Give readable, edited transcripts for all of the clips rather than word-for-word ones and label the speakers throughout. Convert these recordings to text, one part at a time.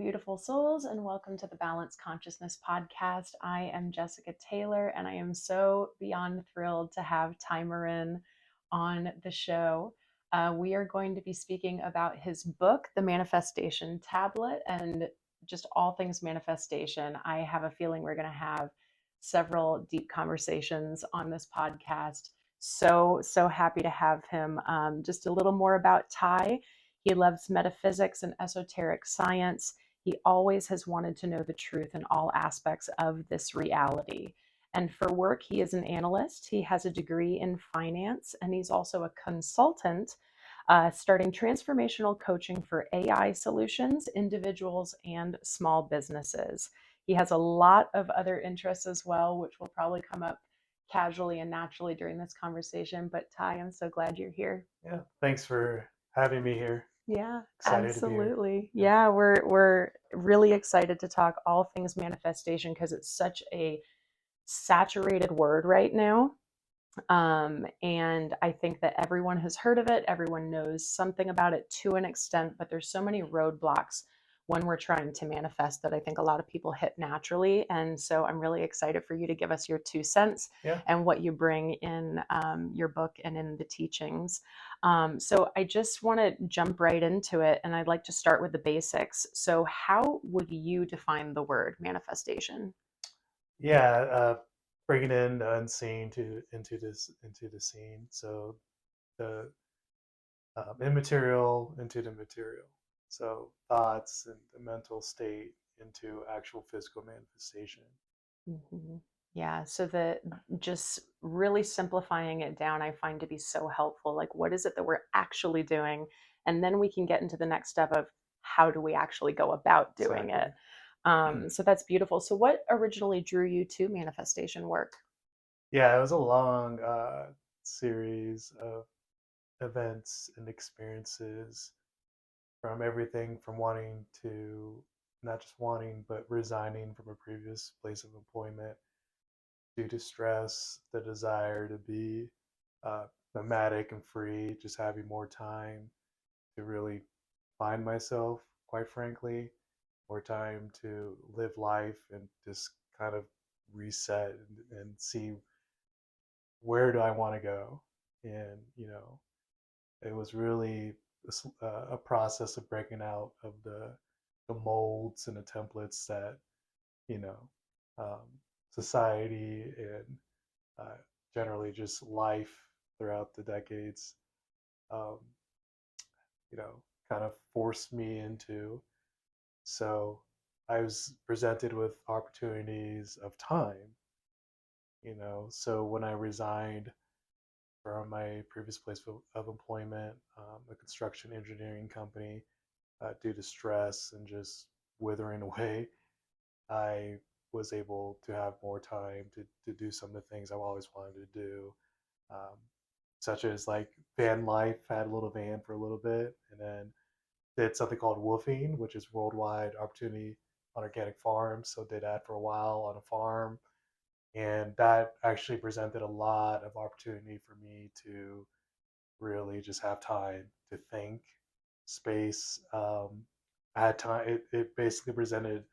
Speaker 1: beautiful souls, and welcome to the Balanced Consciousness Podcast. I am Jessica Taylor, and I am so beyond thrilled to have Marin on the show. We are going to be speaking about his book, The Manifestation Tablet, and just all things manifestation. I have a feeling we're going to have several deep conversations on this podcast. So happy to have him. Just a little more about Ty. He loves metaphysics and esoteric science. He always has wanted to know the truth in all aspects of this reality. And for work, he is an analyst. He has a degree in finance, and he's also a consultant, starting transformational coaching for AI solutions, individuals, and small businesses. He has a lot of other interests as well, which will probably come up casually and naturally during this conversation. But Ty, I'm so glad you're here.
Speaker 2: Yeah, thanks for having me here.
Speaker 1: Yeah,
Speaker 2: Excited to be here.
Speaker 1: absolutely. Yeah, we're really excited to talk all things manifestation because it's such a saturated word right now. And I think that everyone has heard of it, everyone knows something about it to an extent, but there's so many roadblocks when we're trying to manifest that I think a lot of people hit naturally. And so I'm really excited for you to give us your 2 cents and what you bring in your book and in the teachings. So I just want to jump right into it, and I'd like to start with the basics. So how would you define the word manifestation?
Speaker 2: Bringing in the unseen into the scene. So the immaterial into the material. So thoughts and the mental state into actual physical manifestation.
Speaker 1: Mm-hmm. Yeah, so the just really simplifying it down, I find to be so helpful. Like, what is it that we're actually doing? And then we can get into the next step of how do we actually go about doing
Speaker 2: Exactly.
Speaker 1: it. So that's beautiful. So, what originally drew you to manifestation work?
Speaker 2: Yeah, it was a long series of events and experiences, from everything from wanting to, not just wanting, but resigning from a previous place of employment due to stress, the desire to be uh, nomadic and free, just having more time to really find myself, quite frankly, more time to live life and just kind of reset and see where do I want to go. And, it was really a process of breaking out of the molds and the templates that, you know, um, society and uh, generally just life throughout the decades, um, you know, kind of forced me into. So I was presented with opportunities of time, So when I resigned from my previous place of employment, a construction engineering company, due to stress and just withering away, I was able to have more time to do some of the things I've always wanted to do, um, such as like van life. Had a little van for a little bit, and then did something called woofing, which is worldwide opportunity on organic farms. So did that for a while on a farm, and that actually presented a lot of opportunity for me to really just have time to think, space. I had time. It basically presented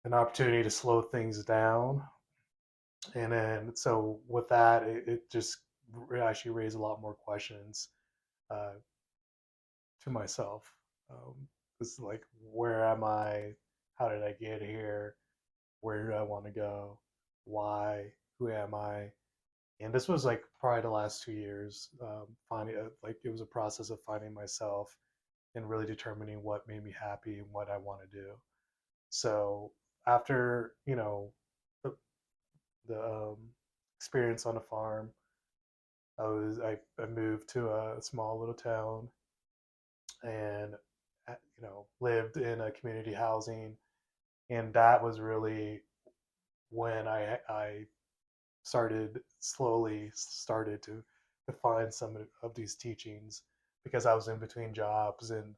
Speaker 2: an opportunity to slow things down, and then so with that, it just actually raised a lot more questions uh, to myself. It's like, where am I? How did I get here? Where do I want to go? Why? Who am I? And this was like probably the last 2 years, finding like it was a process of finding myself and really determining what made me happy and what I want to do. So after the experience on a farm, I moved to a small little town and lived in a community housing, and that was really when I started to find some of these teachings, because I was in between jobs, and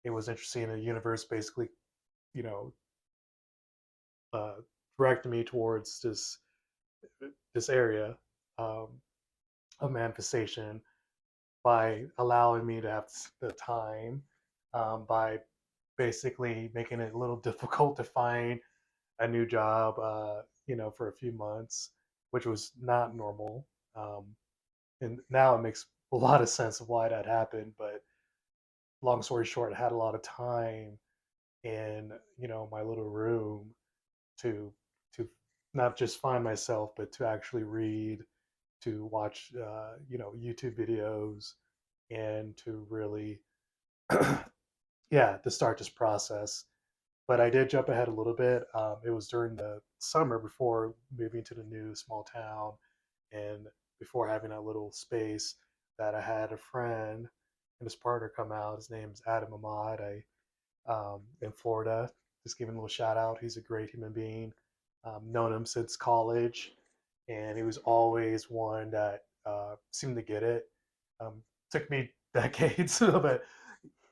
Speaker 2: it was interesting. The universe basically, you know, uh, directed me towards this area um, of manifestation by allowing me to have the time, by basically making it a little difficult to find a new job, for a few months, which was not normal. Um, and now it makes a lot of sense of why that happened. But long story short, I had a lot of time in, my little room to to not just find myself, but to actually read, to watch, YouTube videos, and to really, yeah, to start this process. But I did jump ahead a little bit. It was during the summer before moving to the new small town, and before having that little space, that I had a friend and his partner come out. His name's Adam Ahmad. In Florida. Just giving a little shout out. He's a great human being. Known him since college, and he was always one that seemed to get it. Um, Took me decades, but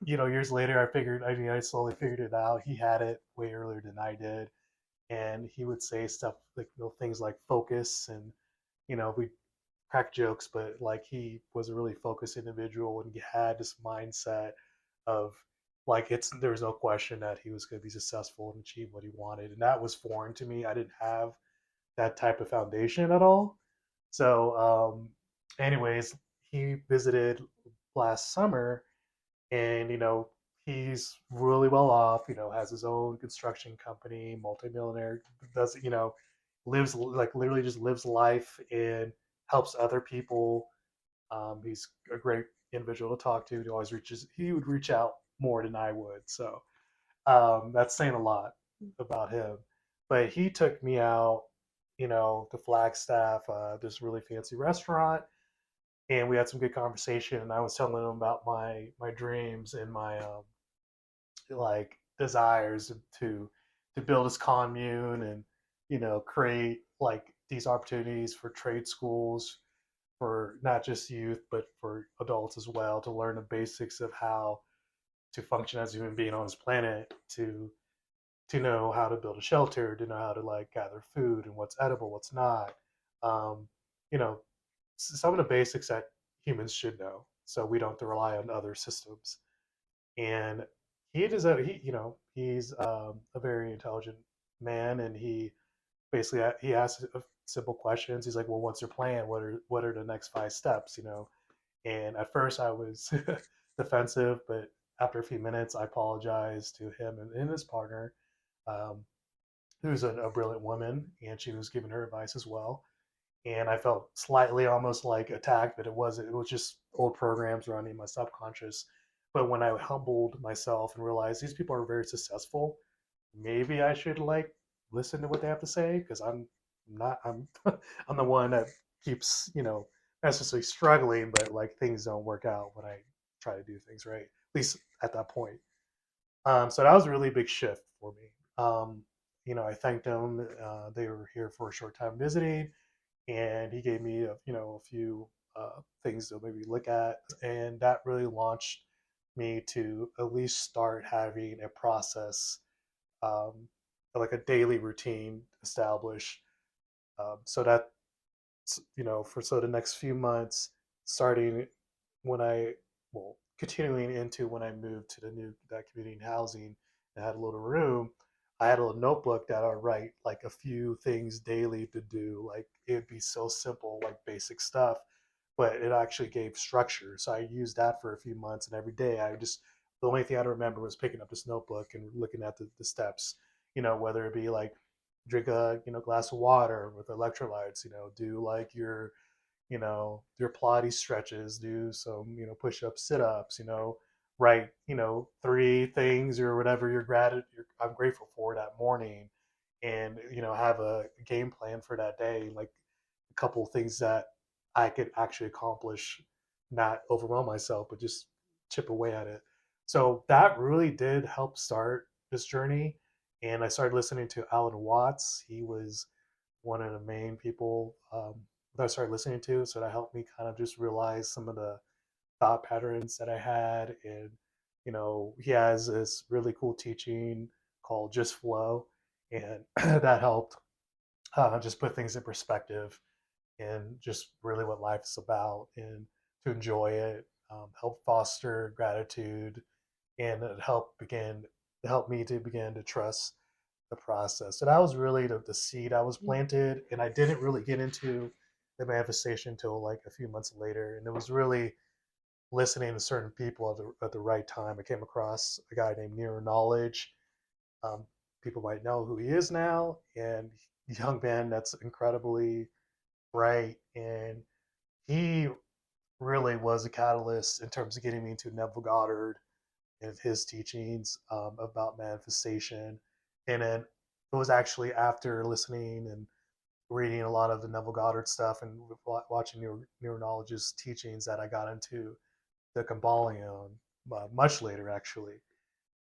Speaker 2: years later, I slowly figured it out. He had it way earlier than I did, and he would say stuff like things like focus, and we crack jokes, but like he was a really focused individual, and he had this mindset of like there was no question that he was going to be successful and achieve what he wanted, and that was foreign to me. I didn't have that type of foundation at all. So, anyways, he visited last summer, and he's really well off. Has his own construction company, multimillionaire. Does lives like literally just lives life and helps other people. He's a great individual to talk to. He always reaches. He would reach out more than I would. So that's saying a lot about him. But he took me out, to Flagstaff, this really fancy restaurant, and we had some good conversation. And I was telling him about my dreams and my like desires to build this commune, and create like these opportunities for trade schools for not just youth but for adults as well, to learn the basics of how to function as a human being on this planet, to know how to build a shelter, to know how to like gather food and what's edible, what's not. um, you know some of the basics that humans should know, so we don't have to rely on other systems. And he's a very intelligent man, and he basically he asks simple questions. He's like, well, what's your plan? What are the next 5 steps? And at first I was defensive, but after a few minutes I apologized to him and his partner, um, who's a brilliant woman, and she was giving her advice as well. And I felt slightly almost like attacked, but it wasn't. It was just old programs running my subconscious. But when I humbled myself and realized these people are very successful, maybe I should like listen to what they have to say, because I'm not. I'm I'm the one that keeps necessarily struggling, but like things don't work out when I try to do things right. At least at that point. So that was a really big shift for me. I thanked them. They were here for a short time visiting, and he gave me a few things to maybe look at, and that really launched me to at least start having a process, um, like a daily routine established, so that for the next few months, starting when I well continuing into when I moved to that community housing and had a little room. I had a little notebook that I write like a few things daily to do. Like it'd be so simple, like basic stuff, but it actually gave structure. So I used that for a few months, and every day the only thing I remember was picking up this notebook and looking at the steps. Whether it be like drink a glass of water with electrolytes. Do like your Pilates stretches, do some push-ups, sit-ups. Write 3 things or whatever I'm grateful for that morning, and have a game plan for that day, like a couple of things that I could actually accomplish, not overwhelm myself, but just chip away at it. So that really did help start this journey. And I started listening to Alan Watts. He was one of the main people that I started listening to. So that helped me kind of just realize some of the thought patterns that I had. And, he has this really cool teaching called Just Flow. And that helped just put things in perspective, and just really what life is about, and to enjoy it, help foster gratitude, and it helped begin. helped me to begin to trust the process. So that was really the seed I was
Speaker 1: Mm.
Speaker 2: planted, and I didn't really get into the manifestation until like a few months later. And it was really listening to certain people at the right time. I came across a guy named Near Knowledge. Um, People might know who he is now, and young man that's incredibly bright, and he really was a catalyst in terms of getting me into Neville Goddard and his teachings about manifestation. And then it was actually after listening and reading a lot of the Neville Goddard stuff and watching Neuronologist's teachings that I got into the Kybalion much later, actually.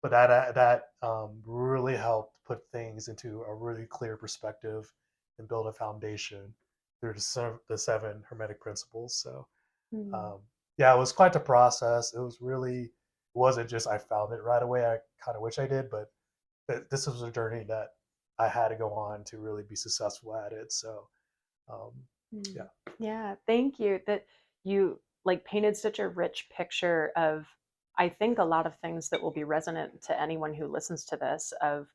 Speaker 2: But that really helped put things into a really clear perspective and build a foundation through the seven hermetic principles. So
Speaker 1: Mm.
Speaker 2: um, yeah, it was quite the process. It was really it wasn't just I found it right away. I kind of wish I did, but this was a journey that I had to go on to really be successful at it. So um,
Speaker 1: Mm.
Speaker 2: yeah,
Speaker 1: Yeah, thank you that you like painted such a rich picture of I think a lot of things that will be resonant to anyone who listens to this of,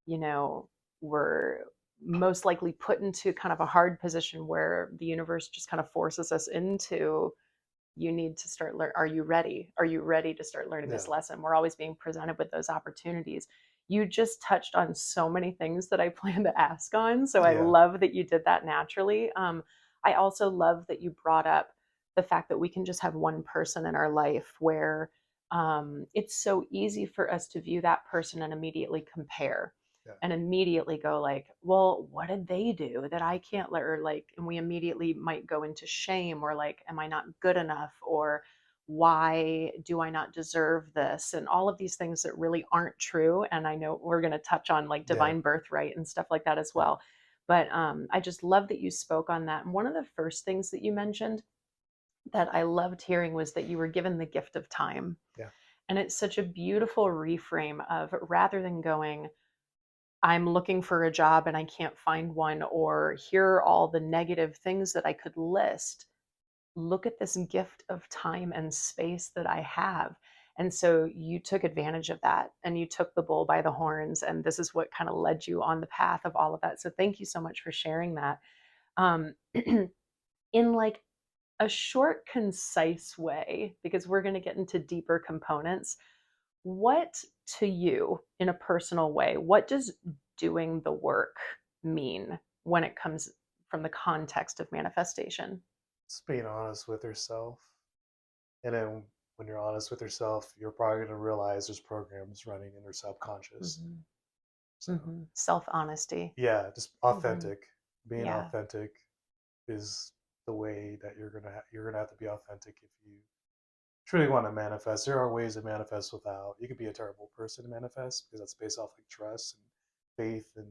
Speaker 1: you know, we're most likely put into kind of a hard position where the universe just kind of forces us into you need to start learn. Are you ready? Are you ready to start learning
Speaker 2: yeah,
Speaker 1: this lesson? We're always being presented with those opportunities. You just touched on so many things that I plan to ask on, so I
Speaker 2: yeah,
Speaker 1: love that you did that naturally. I also love that you brought up the fact that we can just have one person in our life where it's so easy for us to view that person and immediately compare
Speaker 2: yeah,
Speaker 1: and immediately go like, well, what did they do that I can't let, or like, and we immediately might go into shame or like, am I not good enough, or why do I not deserve this, and all of these things that really aren't true. And I know we're going to touch on like
Speaker 2: yeah,
Speaker 1: divine birthright and stuff like that as
Speaker 2: yeah,
Speaker 1: well. But I just love that you spoke on that. And one of the first things that you mentioned that I loved hearing was that you were given the gift of time.
Speaker 2: yeah,
Speaker 1: And it's such a beautiful reframe of, rather than going, I'm looking for a job and I can't find one, or here are all the negative things that I could list. Look at this gift of time and space that I have. And so you took advantage of that and you took the bull by the horns. And this is what kind of led you on the path of all of that. So thank you so much for sharing that. In like a short, concise way, because we're going to get into deeper components. What to you, in a personal way, what does doing the work mean when it comes from the context of manifestation?
Speaker 2: just being honest with yourself, and then when you're honest with yourself, you're probably going to realize there's programs running in your subconscious.
Speaker 1: Hmm.
Speaker 2: So
Speaker 1: Hmm. Self honesty.
Speaker 2: yeah, just
Speaker 1: Hmm.
Speaker 2: authentic. Being
Speaker 1: Yeah.
Speaker 2: authentic is the way that you're gonna have to be authentic if you truly want to manifest. There are ways to manifest without. You could be a terrible person to manifest because that's based off like trust and faith and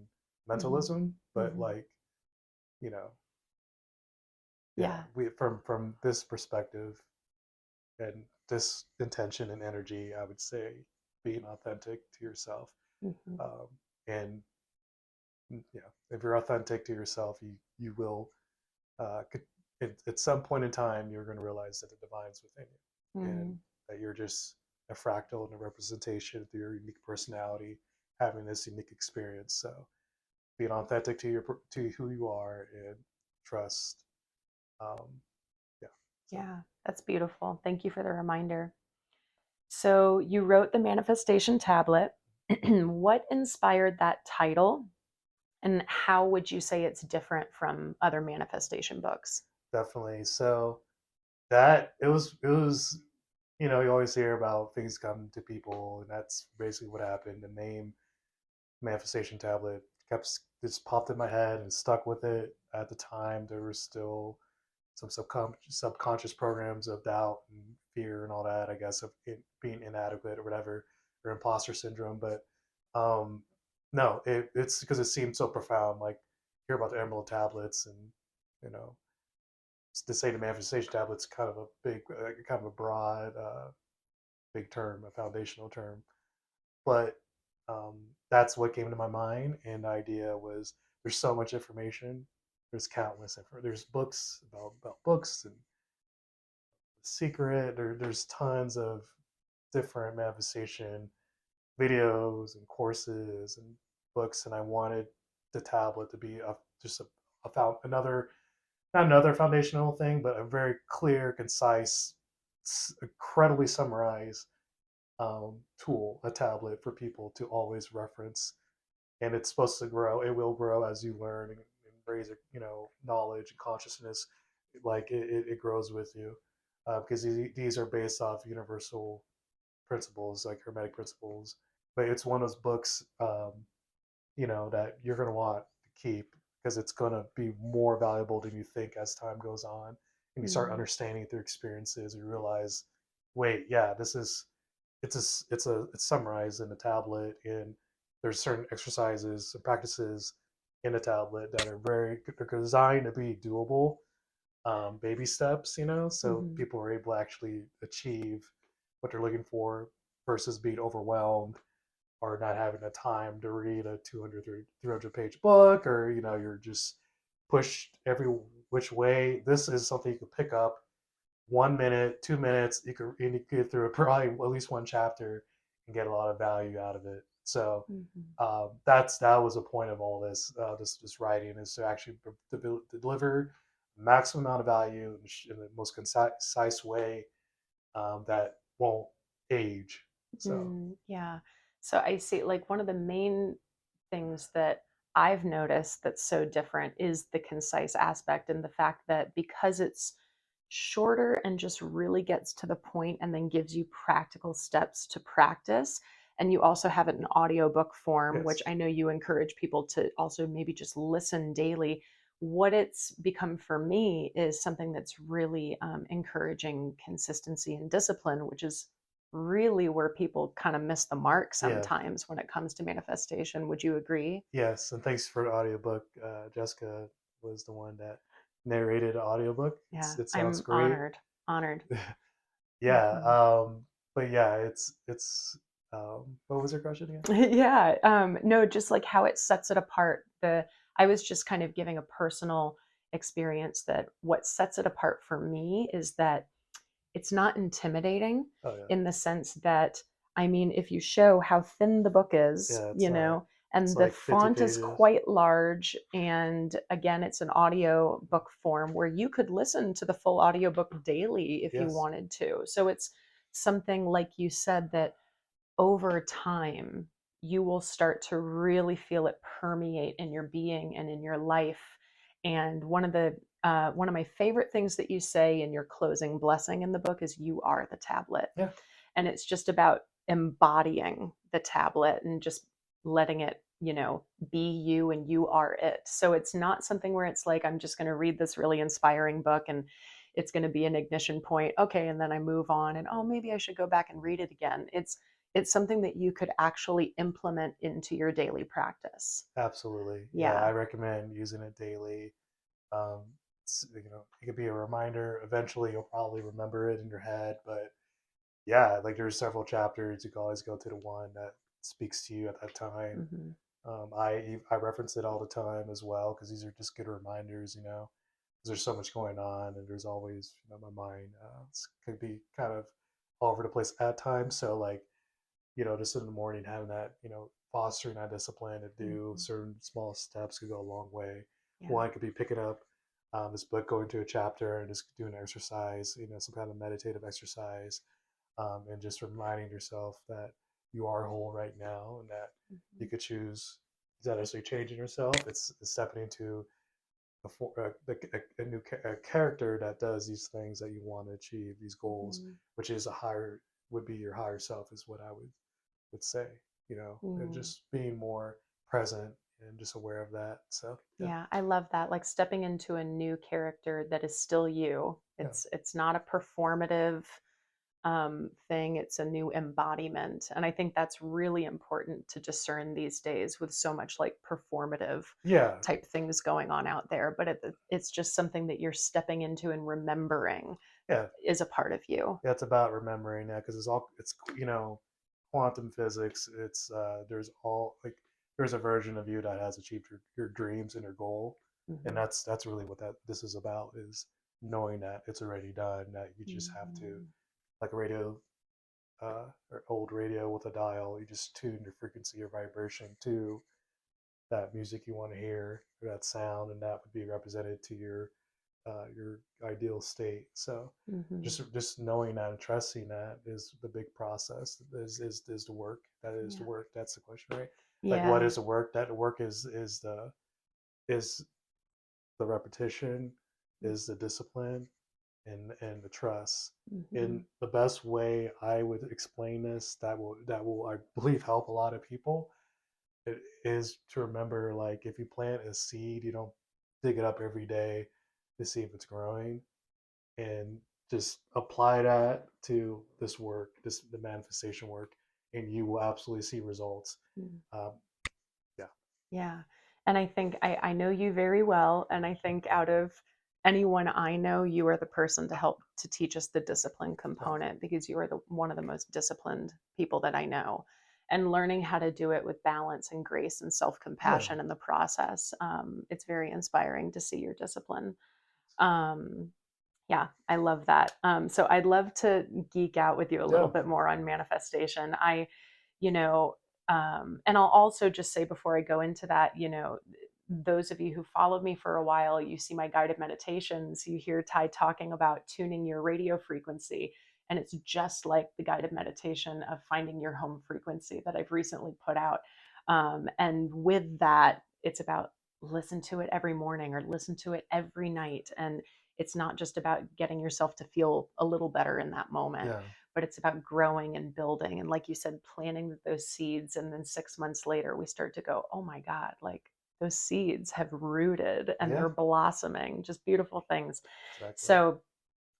Speaker 1: Hmm.
Speaker 2: mentalism. But
Speaker 1: Hmm.
Speaker 2: like you know, yeah,
Speaker 1: Yeah.
Speaker 2: we from this perspective and this intention and energy, I would say being authentic to yourself.
Speaker 1: Hmm.
Speaker 2: Um, and yeah, if you're authentic to yourself, you will could, at some point in time, you're going to realize that the divine's within you and
Speaker 1: Hmm.
Speaker 2: that you're just a fractal and a representation of your unique personality having this unique experience. So being authentic to who you are and trust. Um, yeah. So
Speaker 1: Yeah. That's beautiful. Thank you for the reminder. So you wrote the manifestation tablet. What inspired that title? And how would you say it's different from other manifestation books?
Speaker 2: definitely. So that it was you always hear about things come to people, and that's basically what happened. The name manifestation tablet kept just popped in my head and stuck with it. At the time, there were still some subconscious programs of doubt and fear and all that, I guess, of it being inadequate or whatever, or imposter syndrome. But um, no, it's because it seemed so profound. Like hear about the emerald tablets, and you know, to say the manifestation tablets kind of a big, kind of a broad, big term, a foundational term. But that's what came to my mind, and the idea was there's so much information. There's countless. There's books about books and secret. There's tons of different manifestation videos and courses and books, and I wanted the tablet to be just another, not another foundational thing, but a very clear, concise, incredibly summarized tool, a tablet for people to always reference. And it's supposed to grow. It will grow as you learn and raise, knowledge and consciousness. Like it grows with you, because these are based off universal principles, like hermetic principles. But it's one of those books, that you're going to want to keep because it's going to be more valuable than you think as time goes on. And you start
Speaker 1: Mm.
Speaker 2: understanding through experiences, you realize, wait, yeah, it's summarized in the tablet, and there's certain exercises and practices in the tablet that are they're designed to be doable, baby steps, so
Speaker 1: Hmm.
Speaker 2: people are able to actually achieve what they're looking for versus being overwhelmed or not having the time to read a 200 300 page book, or you're just pushed every which way. This is something you can pick up 1 minute, 2 minutes. You can get through probably at least one chapter and get a lot of value out of it. So
Speaker 1: Hmm.
Speaker 2: that was the point of all this writing, is to actually deliver maximum amount of value in the most concise way, that won't age. So
Speaker 1: Mm, yeah. So I see, like, one of the main things that I've noticed that's so different is the concise aspect, and the fact that because it's shorter and just really gets to the point and then gives you practical steps to practice. And you also have it in audiobook form, which
Speaker 2: yes,
Speaker 1: I know you encourage people to also maybe just listen daily. What it's become for me is something that's really encouraging consistency and discipline, which is really where people kind of miss the mark
Speaker 2: yeah.
Speaker 1: sometimes when it comes to manifestation. Would you agree?
Speaker 2: Yes, and thanks for the audiobook. Jessica was the one that narrated the audiobook.
Speaker 1: Yeah,
Speaker 2: It sounds
Speaker 1: I'm
Speaker 2: great.
Speaker 1: honored. Honored.
Speaker 2: Yeah,
Speaker 1: Mhm.
Speaker 2: but yeah, it's what was your question again?
Speaker 1: Yeah, no, just like how it sets it apart. The I was just kind of giving a personal experience that what sets it apart for me is that it's not intimidating
Speaker 2: Oh yeah,
Speaker 1: in the sense that, I mean, if you show how thin the book is,
Speaker 2: yeah,
Speaker 1: and
Speaker 2: it's
Speaker 1: the
Speaker 2: like 50
Speaker 1: font is
Speaker 2: pages.
Speaker 1: quite large, and again, it's an audio book form where you could listen to the full audiobook daily if you
Speaker 2: Yes,
Speaker 1: wanted to. So it's something like you said that over time, you will start to really feel it permeate in your being and in your life. And one of my favorite things that you say in your closing blessing in the book is "You are the tablet,"
Speaker 2: yeah,
Speaker 1: and it's just about embodying the tablet and just letting it, be you, and you are it. So it's not something where it's like I'm just going to read this really inspiring book and it's going to be an ignition point, okay, and then I move on and, oh, maybe I should go back and read it again. It's something that you could actually implement into your daily practice.
Speaker 2: absolutely. Yeah,
Speaker 1: Yeah.
Speaker 2: I recommend using it daily. Um, it could be a reminder. Eventually, you'll probably remember it in your head, but yeah, like there's several chapters. You can always go to the one that speaks to you at that time.
Speaker 1: Hmm.
Speaker 2: I reference it all the time as well, because these are just good reminders, because there's so much going on, and there's always, my mind could be kind of all over the place at times. So like, just in the morning having that, fostering that discipline to do
Speaker 1: Hmm.
Speaker 2: certain small steps could go a long way.
Speaker 1: Yeah.
Speaker 2: One could be picking up this book, going to a chapter, and just doing an exercise, some kind of meditative exercise, and just reminding yourself that you are whole right now, and that you
Speaker 1: Hmm.
Speaker 2: could choose. Is that actually changing yourself? It's stepping into a new character that does these things that you want to achieve, these goals,
Speaker 1: Hmm.
Speaker 2: which is a higher, would be your higher self, is what I would say. And
Speaker 1: Hmm.
Speaker 2: just being more present and just aware of that. So yeah,
Speaker 1: Yeah, I love that. Like stepping into a new character that is still you.
Speaker 2: yeah,
Speaker 1: It's not a performative thing. It's a new embodiment, and I think that's really important to discern these days with so much like performative
Speaker 2: yeah,
Speaker 1: type things going on out there. But it's just something that you're stepping into and remembering
Speaker 2: yeah.
Speaker 1: is a part of you.
Speaker 2: Yeah, it's about remembering that, because it's quantum physics. It's there's a version of you that has achieved your dreams and your goal, and
Speaker 1: Hmm.
Speaker 2: that's really what that this is about, is knowing that it's already done, that you just have to,
Speaker 1: Hmm.
Speaker 2: like a radio or old radio with a dial. You just tune your frequency or vibration to that music you want to hear, or that sound, and that would be represented to your ideal state. So
Speaker 1: Mm-hmm.
Speaker 2: just knowing that and trusting that is the big process. Is the work. That is the
Speaker 1: Yeah.
Speaker 2: work. That's the question, right? Like, what
Speaker 1: Yeah.
Speaker 2: is the work? That work is the repetition, is the discipline, and the trust.
Speaker 1: Mm-hmm.
Speaker 2: In the best way I would explain this, that will I believe help a lot of people, it is to remember, like, if you plant a seed, you don't dig it up every day to see if it's growing, and just apply that to this work, this the manifestation work, and you will absolutely see results.
Speaker 1: Mm-hmm.
Speaker 2: Um, yeah,
Speaker 1: Yeah. And I think I know you very well. And I think out of anyone I know, you are the person to help to teach us the discipline
Speaker 2: exactly.
Speaker 1: component because you are one of the most disciplined people that I know. And learning how to do it with balance and grace and self
Speaker 2: Yeah,
Speaker 1: compassion in the process. It's very inspiring to see your discipline. Um, yeah, I love that. So I'd love to geek out with you a little
Speaker 2: yeah,
Speaker 1: bit more on manifestation. You know, and I'll also just say before I go into that, those of you who followed me for a while, you see my guided meditations, you hear Ty talking about tuning your radio frequency. And it's just like the guided meditation of finding your home frequency that I've recently put out. And with that, it's about listen to it every morning or listen to it every night. And it's not just about getting yourself to feel a little better in that moment,
Speaker 2: yeah,
Speaker 1: but it's about growing and building. And like you said, planting those seeds. And then 6 months later, we start to go, oh my God, like those seeds have rooted and
Speaker 2: yeah,
Speaker 1: they're blossoming, just beautiful things.
Speaker 2: exactly.
Speaker 1: So,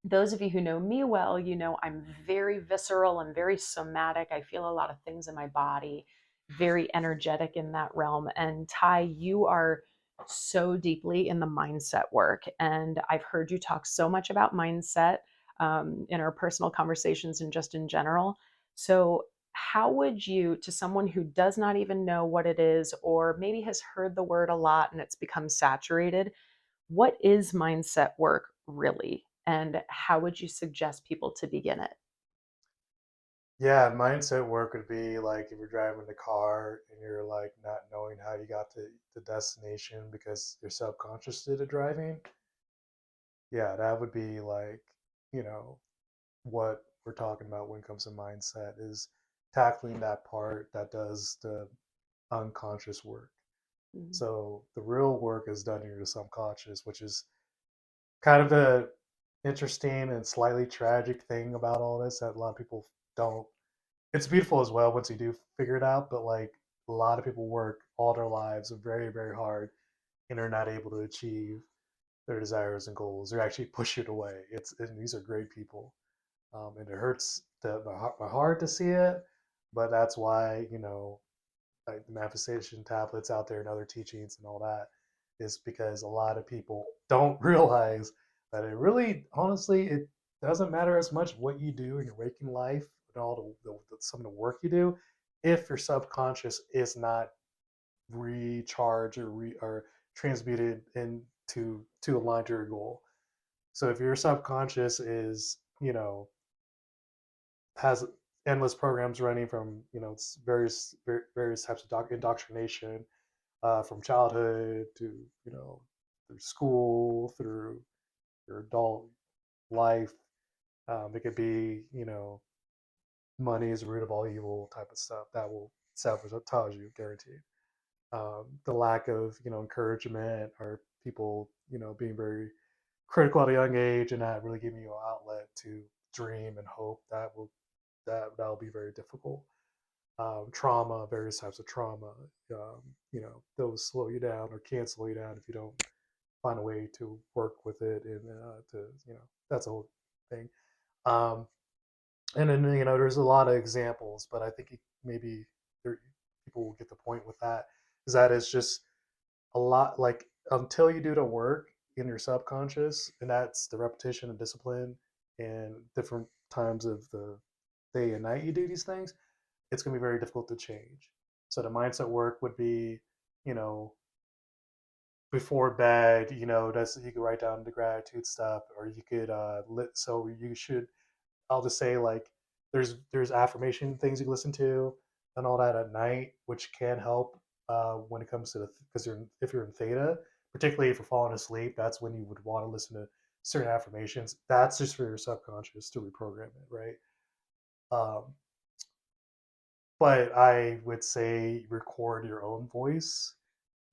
Speaker 1: those of you who know me well, I'm very visceral, I'm very somatic. I feel a lot of things in my body, very energetic in that realm. And Ty, you are so deeply in the mindset work. And I've heard you talk so much about mindset in our personal conversations and just in general. So, how would you, to someone who does not even know what it is, or maybe has heard the word a lot and it's become saturated, what is mindset work really? And how would you suggest people to begin it?
Speaker 2: Yeah, mindset work would be like if you're driving the car and you're like not knowing how you got to the destination because your subconscious did the driving. Yeah, that would be like, you know, what we're talking about when it comes to mindset is tackling that part that does the unconscious work.
Speaker 1: Mhm.
Speaker 2: So the real work is done in your subconscious, which is kind of a interesting and slightly tragic thing about all this that a lot of people don't. It's beautiful as well once you do figure it out, but like a lot of people work all their lives very, very hard and are not able to achieve their desires and goals. They're actually push it away. And these are great people, and it hurts my heart to see it, but that's why like the manifestation tablets out there and other teachings and all that is because a lot of people don't realize that it really, honestly, it doesn't matter as much what you do in your waking life and all some of the work you do if your subconscious is not recharged or transmuted into to align to your goal. So if your subconscious is, has endless programs running from various types of indoctrination, from childhood to through school, through your adult life. It could be money is the root of all evil type of stuff that will sabotage you, guaranteed. The lack of encouragement, or people being very critical at a young age and not really giving you an outlet to dream and hope, that'll be very difficult. Trauma, various types of trauma, those slow you down or can slow you down if you don't find a way to work with it, and to that's a whole thing. Um, and then there's a lot of examples, but I think maybe there, people will get the point with that. Is that it's just a lot, like, until you do the work in your subconscious, and that's the repetition and discipline and different times of the day and night you do these things, it's going to be very difficult to change. So the mindset work would be, you know, before bed, that's, you could write down the gratitude stuff, or you could so you should, I'll just say, like, there's affirmation things you can listen to and all that at night, which can help when it comes to the because if you're in theta, particularly if you're falling asleep, that's when you would want to listen to certain affirmations. That's just for your subconscious to reprogram it, right? Um, but I would say record your own voice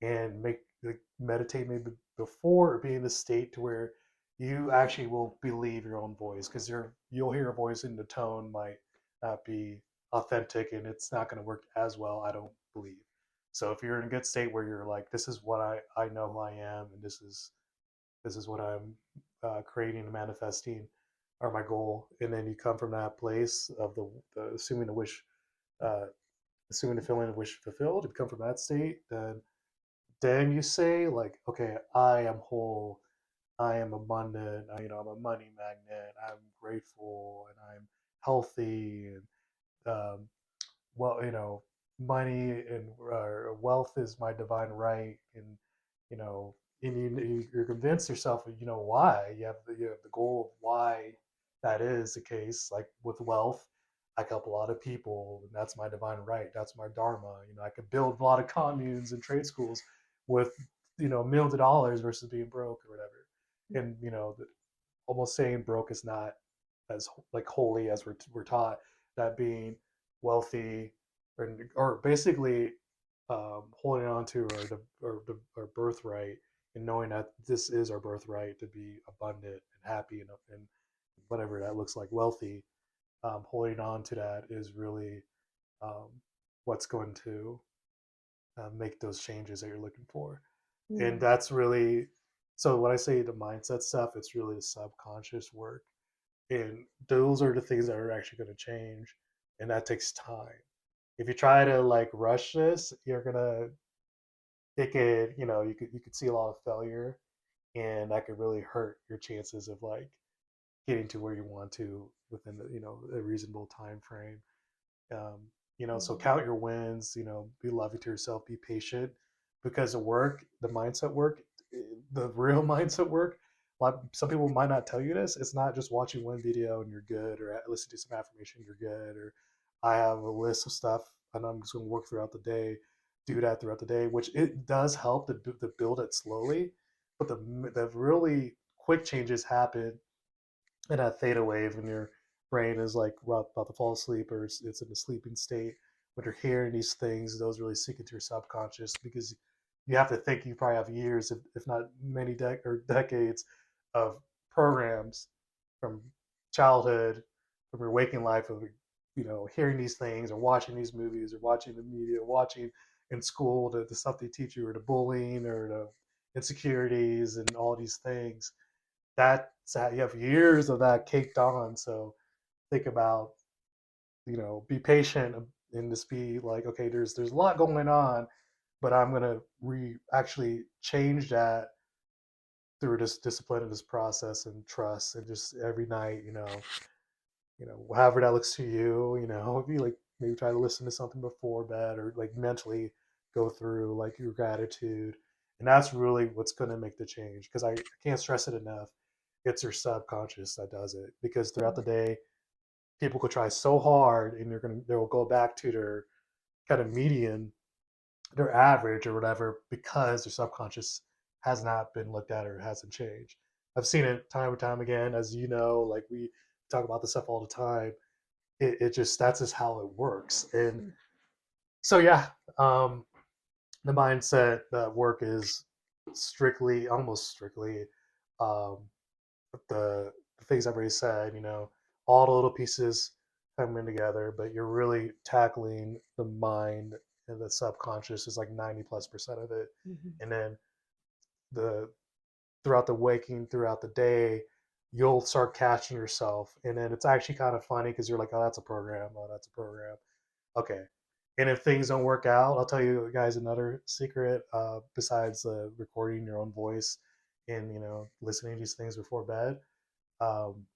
Speaker 2: and make like meditate maybe before or be in the state to where you actually will believe your own voice because you'll hear a voice and the tone might not be authentic and it's not going to work as well, I don't believe. So if you're in a good state where you're like, this is what I know who I am and this is what I'm creating and manifesting or my goal, and then you come from that place of the assuming the wish uh, assuming the feeling of wish fulfilled, if you come from that state, then you say like, okay, I am whole, I am abundant, I'm a money magnet, I'm grateful, and I'm healthy, and well, money and wealth is my divine right, and you know, and you're convinced yourself, why you have the goal of why that is the case. Like with wealth, I can help a lot of people, and that's my divine right. That's my dharma. I could build a lot of communes and trade schools with millions of dollars versus being broke or whatever. And almost saying broke is not as like holy as we're taught. That being wealthy or basically holding on to our birthright and knowing that this is our birthright to be abundant and happy and whatever that looks like, wealthy. Holding on to that is really um, what's going to make those changes that you're looking for. And
Speaker 1: Mm.
Speaker 2: that's really, so when I say the mindset stuff, it's really the subconscious work. And those are the things that are actually going to change. And that takes time. If you try to like rush this, you're gonna it could you could see a lot of failure, and that could really hurt your chances of like getting to where you want to within a reasonable time frame. um, so
Speaker 1: Mm.
Speaker 2: count your wins, be loving to yourself, be patient, because the mindset work, the real mindset work, some people might not tell you this, it's not just watching one video and you're good, or listen to some affirmation you're good, or I have a list of stuff and I'm just going to work throughout the day, do that throughout the day, which it does help to build it slowly, but the really quick changes happen in that theta wave when your brain is like about to fall asleep or it's in a sleeping state. When you're hearing these things, those really sink into your subconscious because you have to think you probably have years, if not many or decades, of programs from childhood, from your waking life of hearing these things or watching these movies or watching the media, watching in school the stuff they teach you, or the bullying or the insecurities and all these things. That you have years of that caked on. So think about, be patient and just be like, okay, there's a lot going on, but I'm gonna actually change that through this discipline and this process and trust, and just every night, however that looks to you, if you like maybe try to listen to something before bed or like mentally go through like your gratitude. And that's really what's going to make the change, because I can't stress it enough. It's your subconscious that does it, because throughout the day people could try so hard and they'll go back to their kind of median, their average or whatever, because their subconscious has not been looked at or hasn't changed. I've seen it time and time again, as like we talk about this stuff all the time. It just, that's just how it works. And
Speaker 1: Mm.
Speaker 2: so yeah, um, the mindset work is almost strictly, um, the things I've already said. All the little pieces coming together, but you're really tackling the mind, and the subconscious is like 90+% of it.
Speaker 1: Mhm.
Speaker 2: And then the throughout the day, you'll start catching yourself, and then it's actually kind of funny because you're like, oh, that's a program, oh, that's a program, okay. And if things don't work out, I'll tell you guys another secret, besides recording your own voice and listening to these things before bed, um,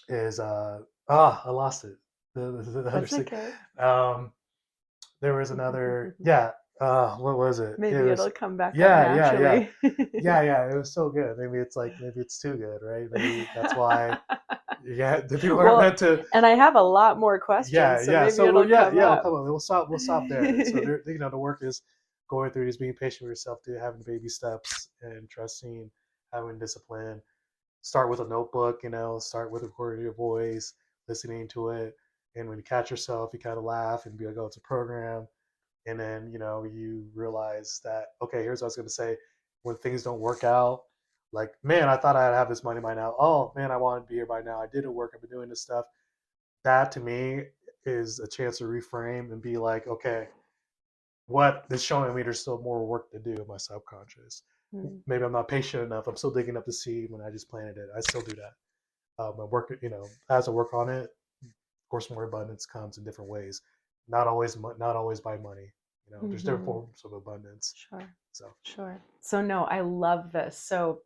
Speaker 2: is I lost it. The other
Speaker 1: That's
Speaker 2: secret.
Speaker 1: okay.
Speaker 2: Um, there was another, yeah. What was it? It
Speaker 1: Maybe
Speaker 2: was
Speaker 1: it'll come back up
Speaker 2: yeah, yeah, yeah,
Speaker 1: naturally.
Speaker 2: yeah, yeah. It was so good. Maybe it's too good, right? Maybe that's why. Yeah, the people aren't
Speaker 1: Well,
Speaker 2: meant to.
Speaker 1: and I have a lot more
Speaker 2: Yeah,
Speaker 1: questions, so
Speaker 2: yeah.
Speaker 1: maybe
Speaker 2: So
Speaker 1: it'll
Speaker 2: yeah,
Speaker 1: come
Speaker 2: yeah. We'll
Speaker 1: up.
Speaker 2: come on. We'll stop there. So there, the work is going through these, being patient with yourself, to having baby steps and trusting, having discipline. Start with a notebook. Start with recording your voice, listening to it, and when you catch yourself, you kind of laugh and be like, "Oh, it's a program." And then you realize that, okay, here's what I was going to say. When things don't work out, like, man, I thought I'd have this money by now. Oh man, I want to be here by now. I did it work. I've been doing this stuff. That to me is a chance to reframe and be like, okay, what is showing me there's still more work to do in my subconscious.
Speaker 1: Hmm.
Speaker 2: Maybe I'm not patient enough. I'm still digging up the seed when I just planted it. I still do that. I work, as I work on it, of course, more abundance comes in different ways. Not always by money. There's different
Speaker 1: Hmm.
Speaker 2: forms of abundance.
Speaker 1: Sure,
Speaker 2: So
Speaker 1: sure. So no, I love this. So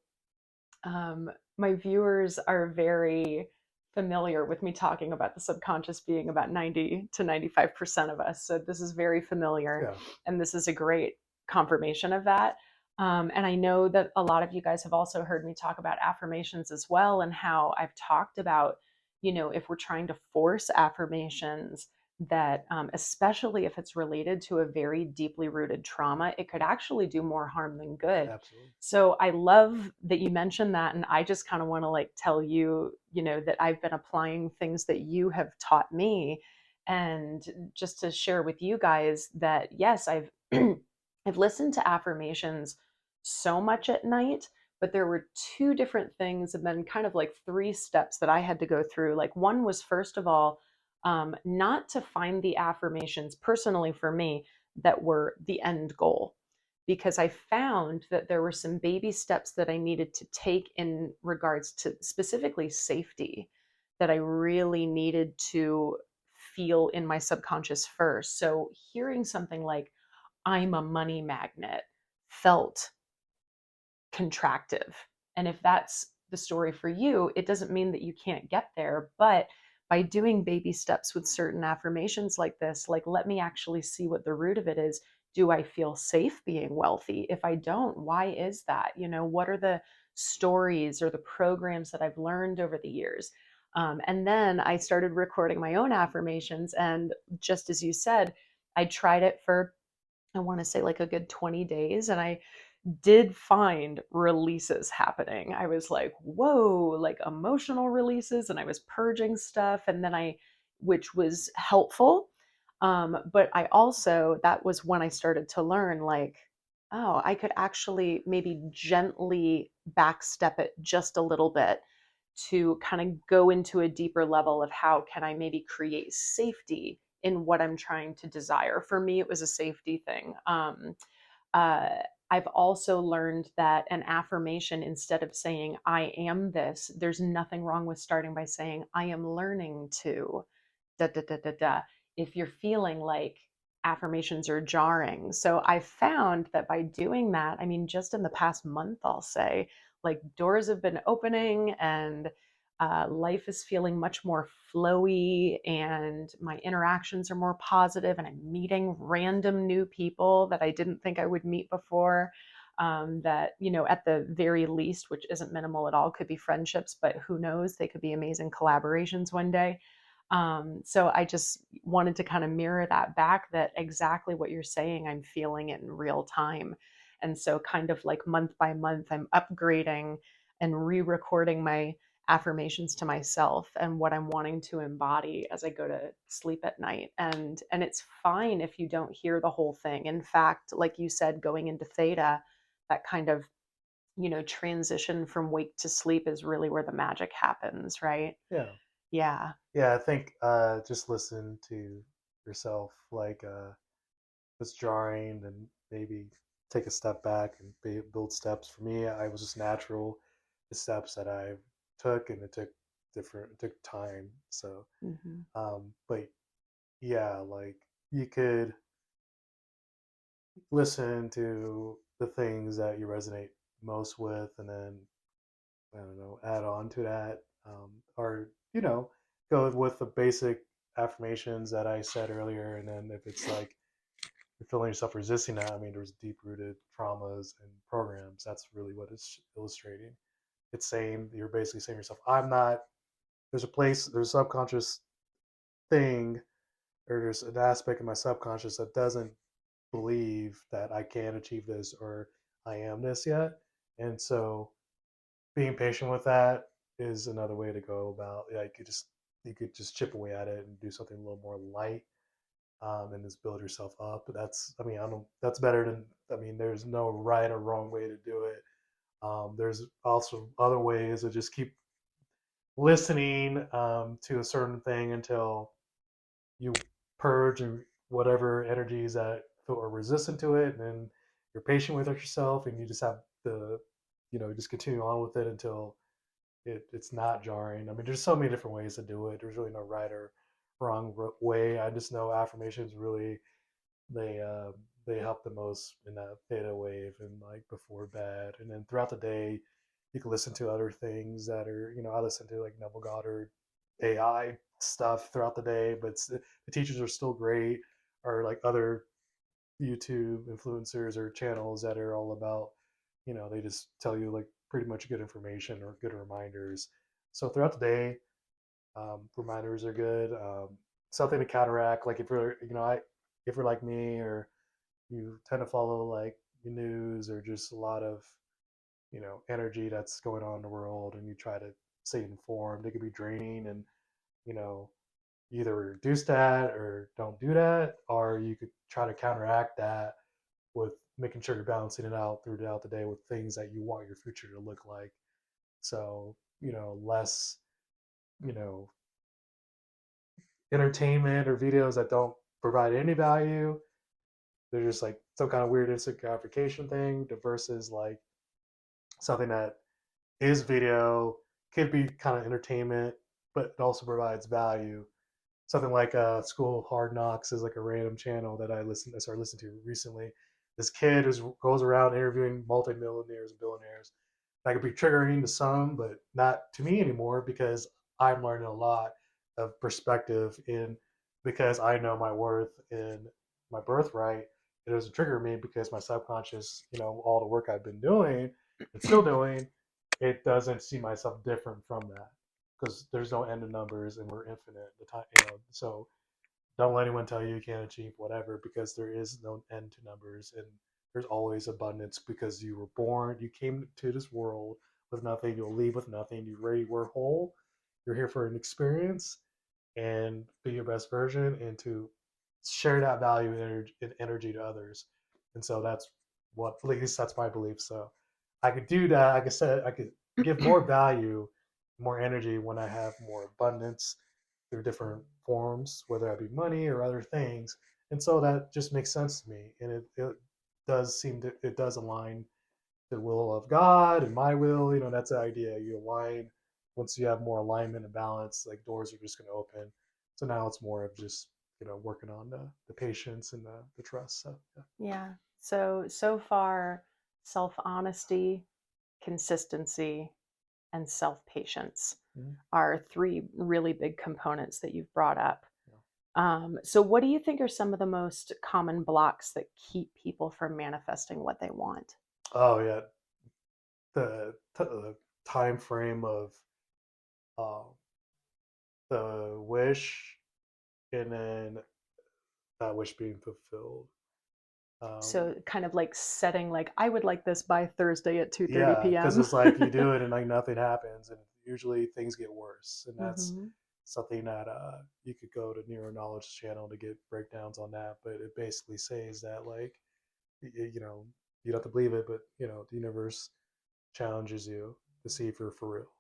Speaker 1: um, my viewers are very familiar with me talking about the subconscious being about 90 to 95% of us. So this is very familiar.
Speaker 2: yeah,
Speaker 1: And this is a great confirmation of that. And I know that a lot of you guys have also heard me talk about affirmations as well, and how I've talked about, if we're trying to force affirmations, that especially if it's related to a very deeply rooted trauma, it could actually do more harm than good.
Speaker 2: absolutely.
Speaker 1: So I love that you mentioned that. And I just kind of want to like tell you, that I've been applying things that you have taught me. And just to share with you guys that, yes, I've, I've listened to affirmations so much at night, but there were two different things and then kind of like three steps that I had to go through. Like, one was, first of all, not to find the affirmations personally for me that were the end goal, because I found that there were some baby steps that I needed to take in regards to specifically safety, that I really needed to feel in my subconscious first. So hearing something like, I'm a money magnet, felt contractive. And if that's the story for you, it doesn't mean that you can't get there. But by doing baby steps with certain affirmations like this, like, let me actually see what the root of it is. Do I feel safe being wealthy? If I don't, why is that? What are the stories or the programs that I've learned over the years? And then I started recording my own affirmations. And just as you said, I tried it for, I want to say, like a good 20 days. And I did find releases happening. I was like, whoa, like emotional releases, and I was purging stuff. And then which was helpful. But I also, that was when I started to learn, like, oh, I could actually maybe gently backstep it just a little bit to kind of go into a deeper level of how can I maybe create safety in what I'm trying to desire. For me, it was a safety thing. Uh, I've also learned that an affirmation, instead of saying, I am this, there's nothing wrong with starting by saying, I am learning to da da da da da, if you're feeling like affirmations are jarring. So I found that by doing that, I mean, just in the past month, I'll say, like, doors have been opening, and life is feeling much more flowy, and my interactions are more positive, and I'm meeting random new people that I didn't think I would meet before. That, at the very least, which isn't minimal at all, could be friendships, but who knows, they could be amazing collaborations one day. So I just wanted to kind of mirror that back, that exactly what you're saying, I'm feeling it in real time. And so, kind of like month by month, I'm upgrading and re recording my affirmations to myself and what I'm wanting to embody as I go to sleep at night. And it's fine if you don't hear the whole thing. In fact, like you said, going into theta, that kind of, transition from wake to sleep is really where the magic happens, right?
Speaker 2: Yeah,
Speaker 1: Yeah.
Speaker 2: yeah. I think just listen to yourself. Like, it's jarring, and maybe take a step back and build steps. For me, I was just natural. The steps that I took, and it took time. So,
Speaker 1: Hmm.
Speaker 2: but yeah, like, you could listen to the things that you resonate most with, and then, I don't know, add on to that, or go with the basic affirmations that I said earlier, and then if it's like you're feeling yourself resisting that, I mean, there's deep rooted traumas and programs. That's really what it's illustrating. It's saying, you're basically saying to yourself, I'm not, there's a subconscious thing, or there's an aspect of my subconscious that doesn't believe that I can achieve this or I am this yet. And so being patient with that is another way to go about, like, you could just chip away at it and do something a little more light, and just build yourself up. But that's, I mean, I don't, that's better than, I mean, there's no right or wrong way to do it. There's also other ways to just keep listening, to a certain thing until you purge and whatever energies that feel are resistant to it, and then you're patient with it yourself, and you just have to, just continue on with it until it's not jarring. I mean, there's so many different ways to do it. There's really no right or wrong way. I just know affirmations really, they uh, they help the most in that theta wave and like before bed, and then throughout the day, you can listen to other things that are, I listen to like Neville Goddard AI stuff throughout the day, but the teachers are still great, or like other YouTube influencers or channels that are all about, they just tell you like pretty much good information or good reminders. So throughout the day, reminders are good. Something to counteract, like if you're, if you're like me, or you tend to follow like the news or just a lot of, energy that's going on in the world, and you try to stay informed, it can be draining. And, you know, either reduce that or don't do that, or you could try to counteract that with making sure you're balancing it out throughout the day with things that you want your future to look like. So, less, you know, entertainment or videos that don't provide any value. They're just like some kind of weird instant gratification thing, versus like something that is video, could be kind of entertainment, but it also provides value. Something like School of Hard Knocks is like a random channel that I started listening to recently. This kid who goes around interviewing multimillionaires and billionaires. That could be triggering to some, but not to me anymore, because I'm learning a lot of perspective in, because I know my worth and my birthright. It doesn't trigger me because my subconscious, all the work I've been doing and still doing, it doesn't see myself different from that, because there's no end to numbers and we're infinite. The time, so don't let anyone tell you can't achieve whatever, because there is no end to numbers, and there's always abundance, because you were born, you came to this world with nothing, you'll leave with nothing. You already were whole. You're here for an experience and be your best version, and to share that value and energy to others. And so that's what, at least that's my belief. So I could do that. Like I said, I could give more value, more energy when I have more abundance through different forms, whether that be money or other things. And so that just makes sense to me. And it does seem to, it does align the will of God and my will. That's the idea. You align. Once you have more alignment and balance, like doors are just going to open. So now it's more of just, working on the patience and the trust. So yeah.
Speaker 1: Yeah. So far, self honesty, consistency, and self patience
Speaker 2: Mm-hmm.
Speaker 1: are three really big components that you've brought up.
Speaker 2: Yeah.
Speaker 1: So, what do you think are some of the most common blocks that keep people from manifesting what they want?
Speaker 2: Oh yeah, the time frame of uh, the wish, and then that wish being fulfilled. Um,
Speaker 1: So, kind of like setting, like, I would like this by Thursday at 2:30
Speaker 2: yeah, because
Speaker 1: p.m.
Speaker 2: it's like you do it and like nothing happens, and usually things get worse, and that's
Speaker 1: Mm-hmm.
Speaker 2: something that you could go to Neuro Knowledge channel to get breakdowns on that. But it basically says that, like, you know, you don't have to believe it, but the universe challenges you to see if you're for real.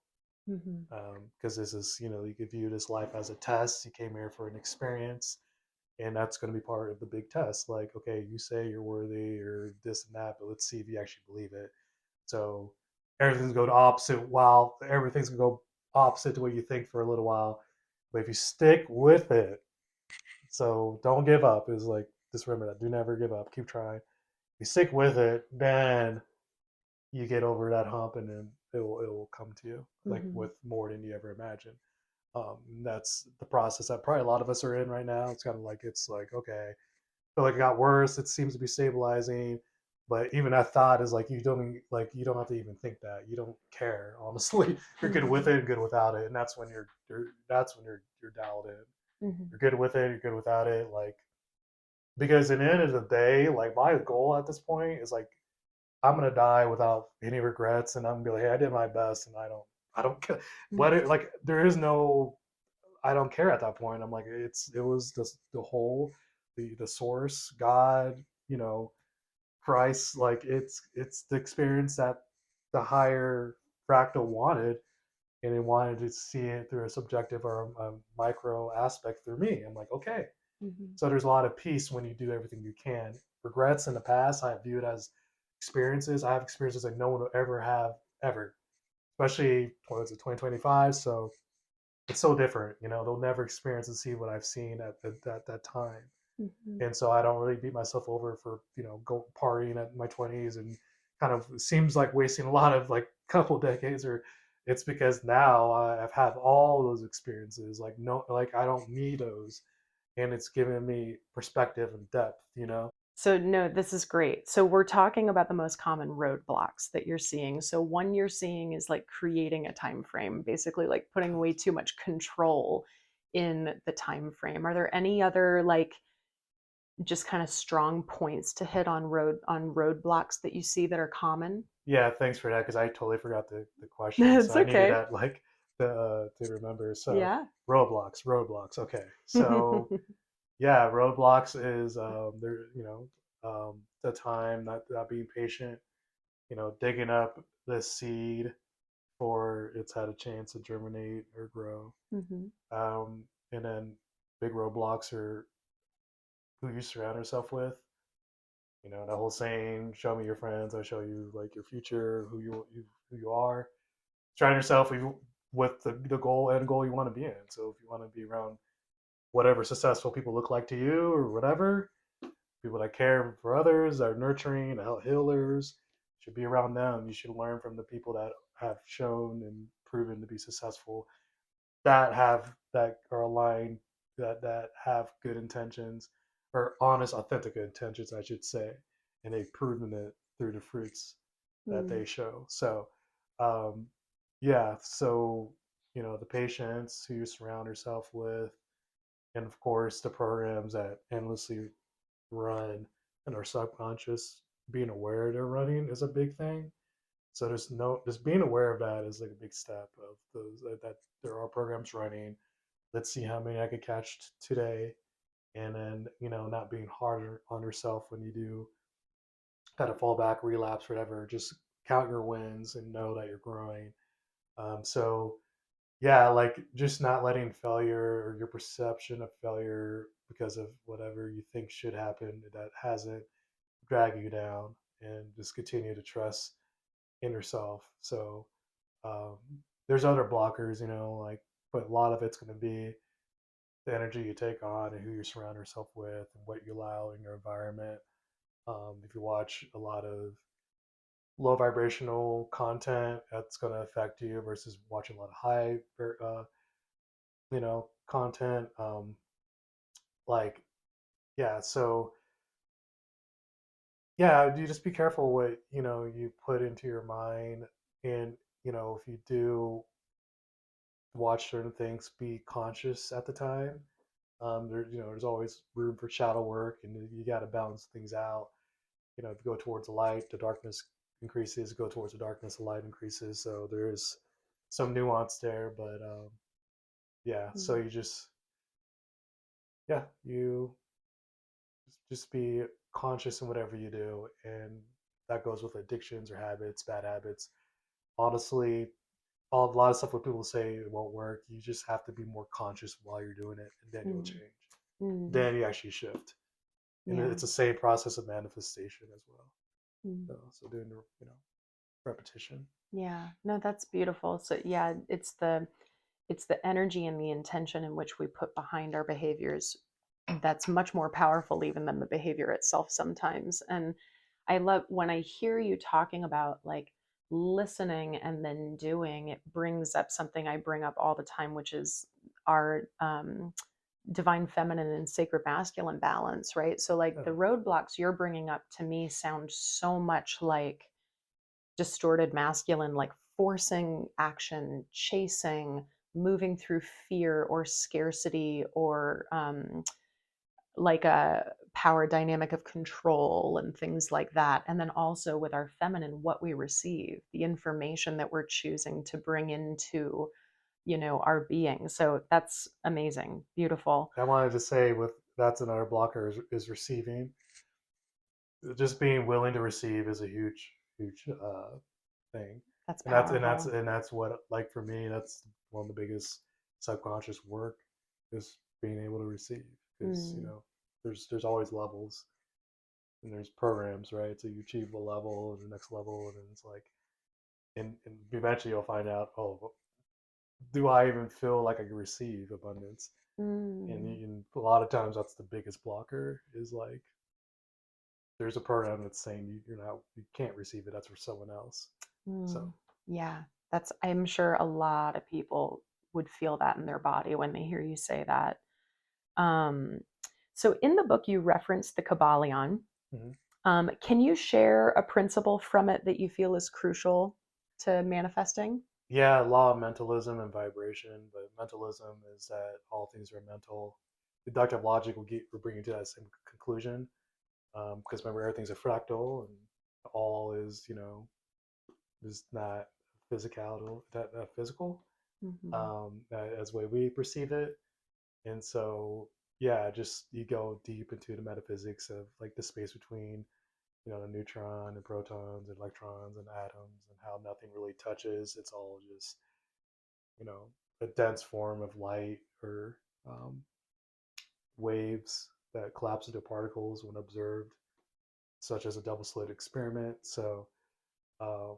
Speaker 1: Mm-hmm.
Speaker 2: Because this is, you could view this life as a test. You came here for an experience, and that's going to be part of the big test. Like, okay, you say you're worthy or this and that, but let's see if you actually believe it. So everything's going to opposite. While everything's going to go opposite to what you think for a little while, but if you stick with it, so don't give up. Is like, just remember that. Do never give up. Keep trying. If you stick with it, then you get over that hump, and then it will come to you like
Speaker 1: Mm-hmm.
Speaker 2: with more than you ever imagined. That's the process that probably a lot of us are in right now. It's kind of like, it's like, okay, feel like it got worse. It seems to be stabilizing, but even that thought is like you don't have to even think that. You don't care, honestly. You're good with
Speaker 1: Mhm.
Speaker 2: it and good without it, and that's when you're dialed in.
Speaker 1: Mhm.
Speaker 2: You're good with it. You're good without it. Like because in the end of the day, like my goal at this point is like I'm gonna die without any regrets, and I'm gonna be like, hey, I did my best, and I don't care. What
Speaker 1: Mhm.
Speaker 2: it, like there is no, I don't care at that point. I'm like, it was the whole, the source, God, Christ, like it's the experience that the higher fractal wanted, and it wanted to see it through a subjective or a micro aspect through me. I'm like, okay,
Speaker 1: Mhm.
Speaker 2: so there's a lot of peace when you do everything you can. Regrets in the past, I view it as experiences. I have experiences that no one will ever have ever, especially what is it, 2025. So it's so different. They'll never experience and see what I've seen at that time.
Speaker 1: Mhm.
Speaker 2: And so I don't really beat myself over for go partying at my 20s and kind of seems like wasting a lot of like couple decades. Or it's because now I've had all those experiences. Like no, like I don't need those, and it's given me perspective and depth.
Speaker 1: So no, this is great. So we're talking about the most common roadblocks that you're seeing. So one you're seeing is like creating a time frame, basically like putting way too much control in the time frame. Are there any other like just kind of strong points to hit on roadblocks that you see that are common?
Speaker 2: Yeah, thanks for that because I totally forgot the question. So
Speaker 1: It's
Speaker 2: I needed
Speaker 1: okay.
Speaker 2: that like to remember. So
Speaker 1: Yeah.
Speaker 2: roadblocks. Okay, so yeah, roadblocks is there the time, not being patient, digging up the seed before it's had a chance to germinate or grow.
Speaker 1: Mhm.
Speaker 2: And then big roadblocks are who you surround yourself with. That whole saying, "Show me your friends, I show you like your future, who you are." Surround yourself with the end goal you want to be in. So if you want to be around whatever successful people look like to you or whatever, people that care for others, that are nurturing, healers, should be around them. You should learn from the people that have shown and proven to be successful, that are aligned, that have good intentions, or honest, authentic intentions, I should say, and they've proven it through the fruits that
Speaker 1: Mm.
Speaker 2: they show. So, um, yeah, so the patients who you surround yourself with, and of course the programs that endlessly run and our subconscious, being aware they're running is a big thing. So just being aware of that is like a big step of those, that there are programs running. Let's see how many I could catch today, and then not being harder on yourself when you do kind of fall back, relapse, whatever. Just count your wins and know that you're growing. So yeah, like just not letting failure or your perception of failure because of whatever you think should happen that hasn't drag you down, and just continue to trust in yourself. So um, there's other blockers, like, but a lot of it's going to be the energy you take on and who you surround yourself with and what you allow in your environment. If you watch a lot of low vibrational content, that's going to affect you versus watching a lot of high, content. Like, yeah, so yeah, you just be careful what you put into your mind, and if you do watch certain things, be conscious at the time. There's always room for shadow work, and you got to balance things out. If you go towards the light, the darkness increases. Go towards the darkness, the light increases. So there is some nuance there, but yeah. So
Speaker 1: Mm.
Speaker 2: you yeah, you just be conscious in whatever you do, and that goes with addictions or habits, bad habits. Honestly, a lot of stuff what people say it won't work. You just have to be more conscious while you're doing it, and then you'll
Speaker 1: Mm.
Speaker 2: change.
Speaker 1: Mm.
Speaker 2: Then you actually shift, and
Speaker 1: Yeah.
Speaker 2: it's the same process of manifestation as well.
Speaker 1: Mm.
Speaker 2: So doing the repetition.
Speaker 1: Yeah. No, that's beautiful. So yeah, it's the energy and the intention in which we put behind our behaviors that's much more powerful even than the behavior itself sometimes. And I love when I hear you talking about like listening and then doing, it brings up something I bring up all the time, which is our divine feminine and sacred masculine balance, right? So like
Speaker 2: Yeah.
Speaker 1: the roadblocks you're bringing up to me sound so much like distorted masculine, like forcing action, chasing, moving through fear or scarcity, or like a power dynamic of control and things like that. And then also with our feminine, what we receive, the information that we're choosing to bring into, our being. So that's amazing. Beautiful.
Speaker 2: I wanted to say with that's another blocker is receiving. Just being willing to receive is a huge thing,
Speaker 1: That's
Speaker 2: and that's
Speaker 1: powerful.
Speaker 2: and that's what, like, for me, that's one of the biggest subconscious work, is being able to receive, because
Speaker 1: Mm,
Speaker 2: there's always levels, and there's programs, right? So you achieve a level and the next level, and then it's like, and eventually you'll find out, oh, do I even feel like I can receive abundance?
Speaker 1: mm,
Speaker 2: And a lot of times that's the biggest blocker, is like there's a program that's saying you can't receive it, that's for someone else. So
Speaker 1: mm. Yeah, I'm sure a lot of people would feel that in their body when they hear you say that. Um, so in the book, you reference the Kybalion.
Speaker 2: mhm.
Speaker 1: Can you share a principle from it that you feel is crucial to manifesting?
Speaker 2: Yeah, law of mentalism and vibration, but mentalism is that all things are mental. Deductive logic will bring you to that same conclusion, because remember, everything's a fractal, and all is not physical, that physical,
Speaker 1: Hmm.
Speaker 2: as the way we perceive it. And so, yeah, just you go deep into the metaphysics of like the space between, the neutron and protons and electrons and atoms, and how nothing really touches. It's all just, you know, a dense form of light, or um, waves that collapse into particles when observed, such as a double slit experiment. So, um,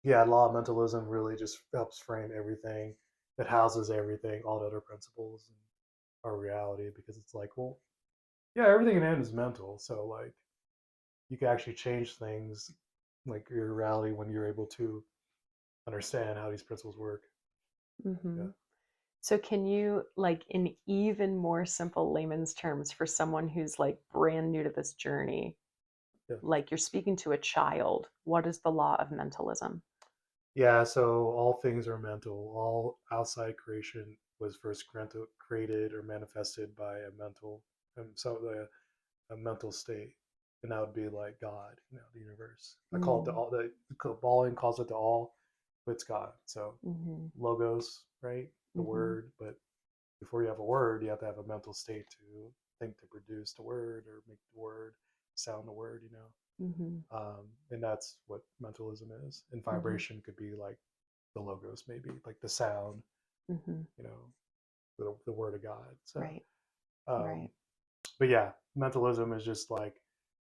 Speaker 2: yeah, law of mentalism really just helps frame everything. It houses everything, all the other principles, and our reality, because it's like, well, yeah, everything in the end is mental. So, like, you can actually change things, like your reality, when you're able to understand how these principles work.
Speaker 1: Hmm.
Speaker 2: Yeah.
Speaker 1: So can you, like, in even more simple layman's terms for someone who's like brand new to this journey,
Speaker 2: Yeah.
Speaker 1: like you're speaking to a child, what is the law of mentalism?
Speaker 2: Yeah, so all things are mental. All outside creation was first created or manifested by a mental state, and that would be like God, the universe. I call it the
Speaker 1: Mm,
Speaker 2: all. The Kybalion calls it the all, but it's God. So
Speaker 1: hmm,
Speaker 2: logos, right? The
Speaker 1: hmm,
Speaker 2: word, but before you have a word, you have to have a mental state to think, to produce the word, or make the word, sound the word.
Speaker 1: hmm,
Speaker 2: And that's what mentalism is. And
Speaker 1: hmm,
Speaker 2: vibration could be like the logos, maybe like the sound,
Speaker 1: hmm.
Speaker 2: you know, the word of God. So,
Speaker 1: Right,
Speaker 2: um,
Speaker 1: right.
Speaker 2: but yeah, mentalism is just like,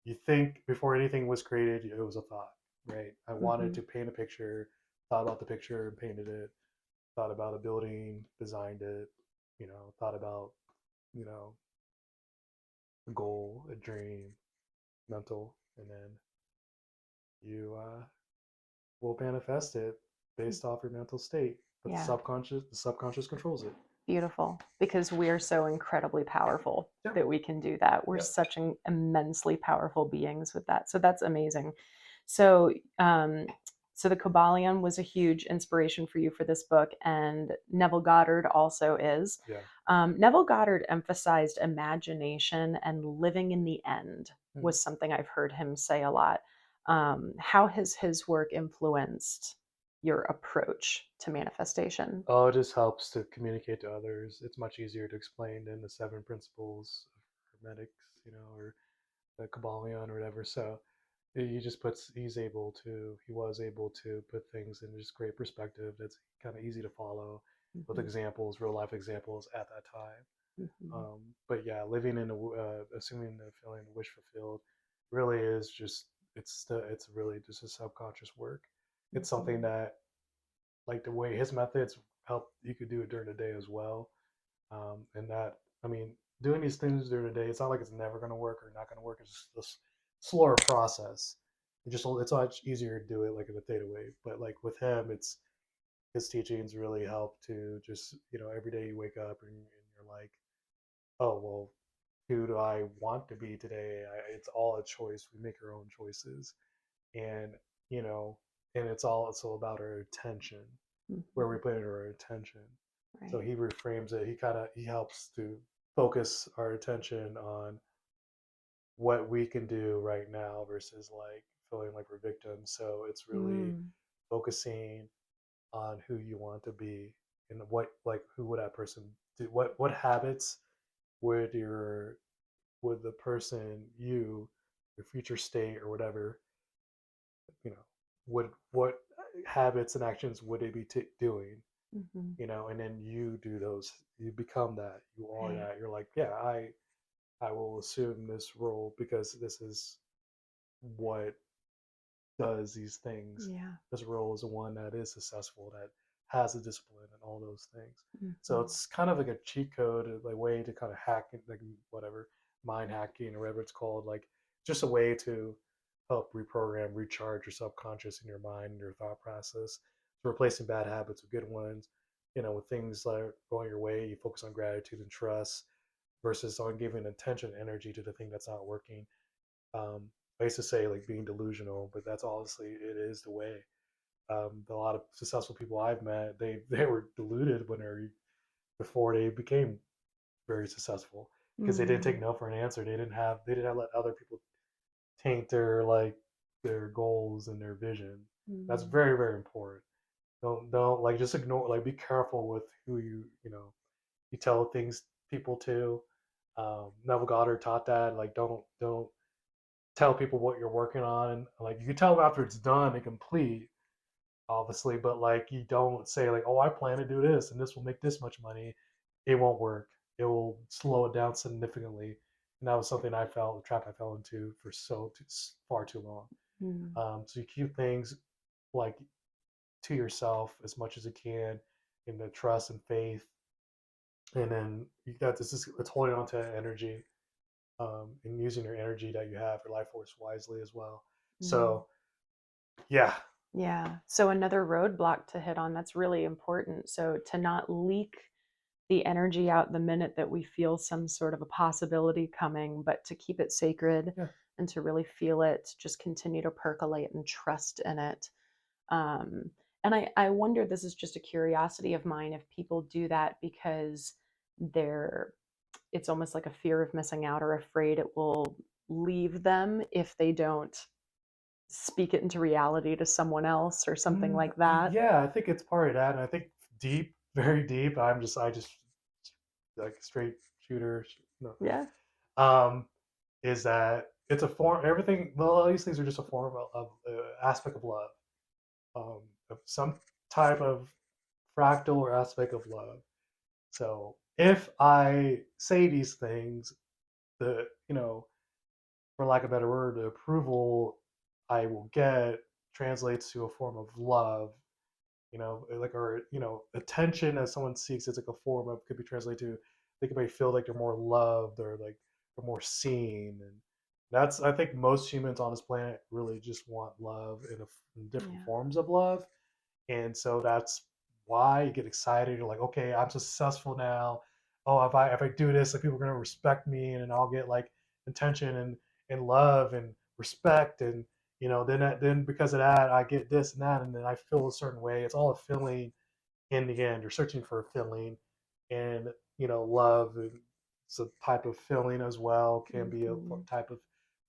Speaker 2: you think before anything was created, it was a thought, right? I wanted
Speaker 1: Hmm,
Speaker 2: to paint a picture, thought about the picture and painted it, thought about a building, designed it, thought about, you know, a goal, a dream, mental, and then you will manifest it based off your mental state. But
Speaker 1: yeah.
Speaker 2: the subconscious controls it.
Speaker 1: Beautiful, because we're so incredibly powerful
Speaker 2: Yeah,
Speaker 1: that we can do that. We're
Speaker 2: yeah,
Speaker 1: such immensely powerful beings with that. So that's amazing. So, so the Kybalion was a huge inspiration for you for this book, and Neville Goddard also is.
Speaker 2: yeah.
Speaker 1: Neville Goddard emphasized imagination and living in the end
Speaker 2: Mhm.
Speaker 1: was something I've heard him say a lot. How has his work influenced your approach to manifestation?
Speaker 2: Oh, it just helps to communicate to others. It's much easier to explain than the seven principles of hermetics, or the Kybalion or whatever. So he was able to put things in just great perspective. That's kind of easy to follow, with
Speaker 1: Mhm,
Speaker 2: examples, real life examples at that time.
Speaker 1: mhm,
Speaker 2: But yeah, living in assuming the feeling the wish fulfilled, really is just, it's really just a subconscious work. It's something
Speaker 1: mhm,
Speaker 2: that, like, the way his methods help, you could do it during the day as well. And that, I mean, doing these things during the day, it's not like it's never going to work or not going to work. It's just this slower process. It's much easier to do it like in a theta wave. But like with him, it's his teachings really help to just, every day you wake up and you're like, oh well, who do I want to be today? It's all a choice. We make our own choices, and you know, and it's also about our attention, where we
Speaker 1: Mhm.
Speaker 2: put our attention. So
Speaker 1: Right.
Speaker 2: he reframes it. He helps to focus our attention on what we can do right now versus like feeling like we're victims. So it's really
Speaker 1: Mm.
Speaker 2: focusing on who you want to be and what like who would that person do, what habits would your would the person you your future state or whatever, you know, would what habits and actions would they be doing,
Speaker 1: Mhm.
Speaker 2: you know, and then you do those, you become that, you are
Speaker 1: Right.
Speaker 2: that, you're like, yeah, I will assume this role because this is what does these things.
Speaker 1: Yeah.
Speaker 2: This role is the one that is successful, that has a discipline and all those things. So
Speaker 1: Mhm.
Speaker 2: it's kind of like a cheat code, like way to kind of hack it, like whatever mind hacking or whatever it's called, like just a way to help reprogram, recharge your subconscious in your mind and your thought process. So replacing bad habits with good ones. You know, with things like going your way, you focus on gratitude and trust versus on giving attention and energy to the thing that's not working. I used to say like being delusional, but that's honestly it is the way. A lot of successful people I've met, they were deluded when they before they became very successful because they didn't take
Speaker 1: Mm.
Speaker 2: no for an answer. They didn't let other people taint their like their goals and their vision. That's
Speaker 1: Mm.
Speaker 2: very very important. Don't like just ignore, like be careful with who you know you tell things people to. Neville Goddard taught that, like don't tell people what you're working on. Like you can tell them after it's done and complete, obviously, but like you don't say like, oh, I plan to do this and this will make this much money. It won't work. It will slow it down significantly. And that was something I fell, a trap I fell into for far too long.
Speaker 1: Mm.
Speaker 2: So you keep things like to yourself as much as you can in the trust and faith. And then you got this, it's holding on to energy, and using your energy that you have, your life force wisely as well.
Speaker 1: Mm.
Speaker 2: So yeah.
Speaker 1: Yeah. So another roadblock to hit on that's really important. So to not leak the energy out the minute that we feel some sort of a possibility coming, but to keep it sacred
Speaker 2: Yeah.
Speaker 1: and to really feel it, just continue to percolate and trust in it. Um, and I wonder, this is just a curiosity of mine, if people do that because they're, it's almost like a fear of missing out or afraid it will leave them if they don't speak it into reality to someone else or something like that.
Speaker 2: Yeah, I think it's part of that, and I think deep, very deep. I just like straight shooter. No,
Speaker 1: Yeah.
Speaker 2: um, is that it's a form. Everything. Well, all these things are just a form of aspect of love, of some type of fractal or aspect of love. So if I say these things, the for lack of a better word, the approval I will get translates to a form of love, like, or attention as someone seeks is like a form of, could be translated to, they could feel like they're more loved or like they're more seen. And that's, I think most humans on this planet really just want love in different
Speaker 1: Yeah.
Speaker 2: forms of love. And so that's why you get excited. You're like, okay, I'm successful now. Oh, if I do this, like people are gonna respect me, and then I'll get like attention and love and respect, and then because of that, I get this and that, and then I feel a certain way. It's all a feeling in the end. You're searching for a feeling, and love is a type of feeling as well. Can be a
Speaker 1: Mm-hmm.
Speaker 2: type of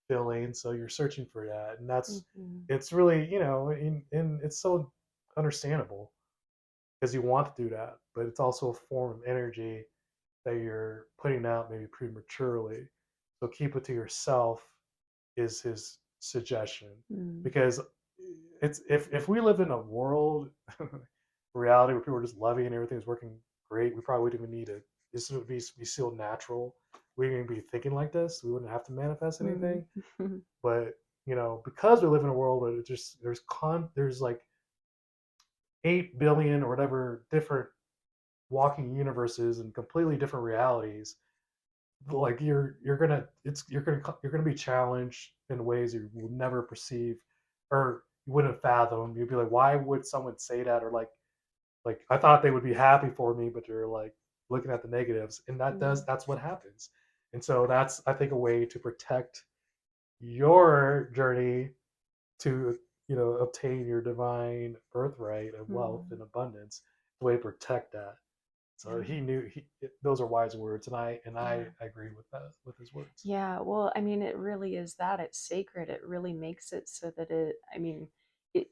Speaker 2: feeling. So you're searching for that, and
Speaker 1: Mm-hmm.
Speaker 2: it's really and it's so understandable because you want to do that, but it's also a form of energy that you're putting out maybe prematurely. So keep it to yourself is his suggestion,
Speaker 1: Mm.
Speaker 2: because it's if we lived in a world reality where people are just loving and everything's working great, we probably wouldn't even need it. This would be so natural. We wouldn't even be thinking like this. We wouldn't have to manifest anything.
Speaker 1: Mm.
Speaker 2: But because we live in a world where there's like 8 billion or whatever different walking universes and completely different realities, like you're gonna be challenged in ways you will never perceive or you wouldn't fathom. You'd be like, why would someone say that? Or like I thought they would be happy for me, but they're like looking at the negatives, and
Speaker 1: Mm.
Speaker 2: that's what happens. And so that's, I think, a way to protect your journey to, obtain your divine birthright of wealth and
Speaker 1: Mm.
Speaker 2: abundance. The way to protect that. So
Speaker 1: Yeah.
Speaker 2: he knew those are wise words, and I
Speaker 1: Yeah.
Speaker 2: agree with that, with his words.
Speaker 1: Yeah, well, I mean, it really is that. It's sacred. It really makes it so that I mean, it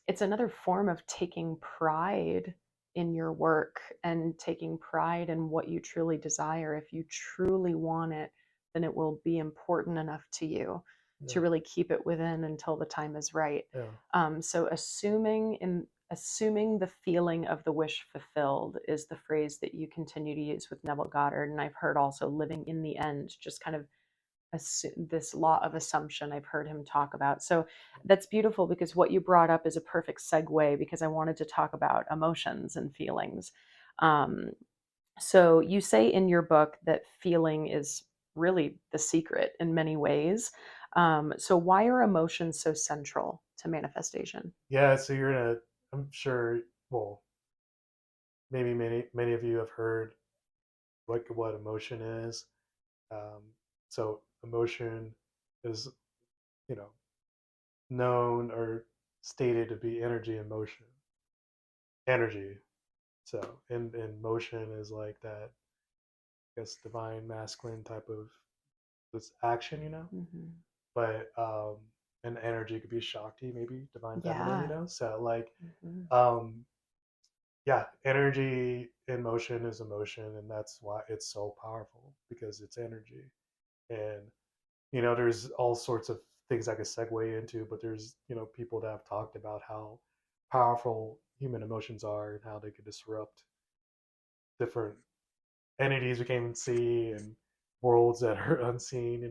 Speaker 1: it's another form of taking pride in your work and taking pride in what you truly desire. If you truly want it, then it will be important enough to you
Speaker 2: Yeah,
Speaker 1: to really keep it within until the time is right.
Speaker 2: yeah,
Speaker 1: So assuming the feeling of the wish fulfilled is the phrase that you continue to use with Neville Goddard, and I've heard also living in the end, just kind of this law of assumption I've heard him talk about. So that's beautiful because what you brought up is a perfect segue because I wanted to talk about emotions and feelings. Um, so you say in your book that feeling is really the secret in many ways. So why are emotions so central to manifestation?
Speaker 2: yeah. So you're gonna, I'm sure. Well, maybe many of you have heard what emotion is. Um, so emotion is, you know, known or stated to be energy in motion. Energy. So in motion is like that, I guess, divine masculine type of this action,
Speaker 1: Mm-hmm.
Speaker 2: But and energy could be Shakti, maybe divine feminine,
Speaker 1: Yeah.
Speaker 2: So like
Speaker 1: Mm-hmm.
Speaker 2: um yeah, energy in motion is emotion, and that's why it's so powerful, because it's energy. And there's all sorts of things I could segue into, but there's people that have talked about how powerful human emotions are and how they could disrupt different entities we can't even see and worlds that are unseen.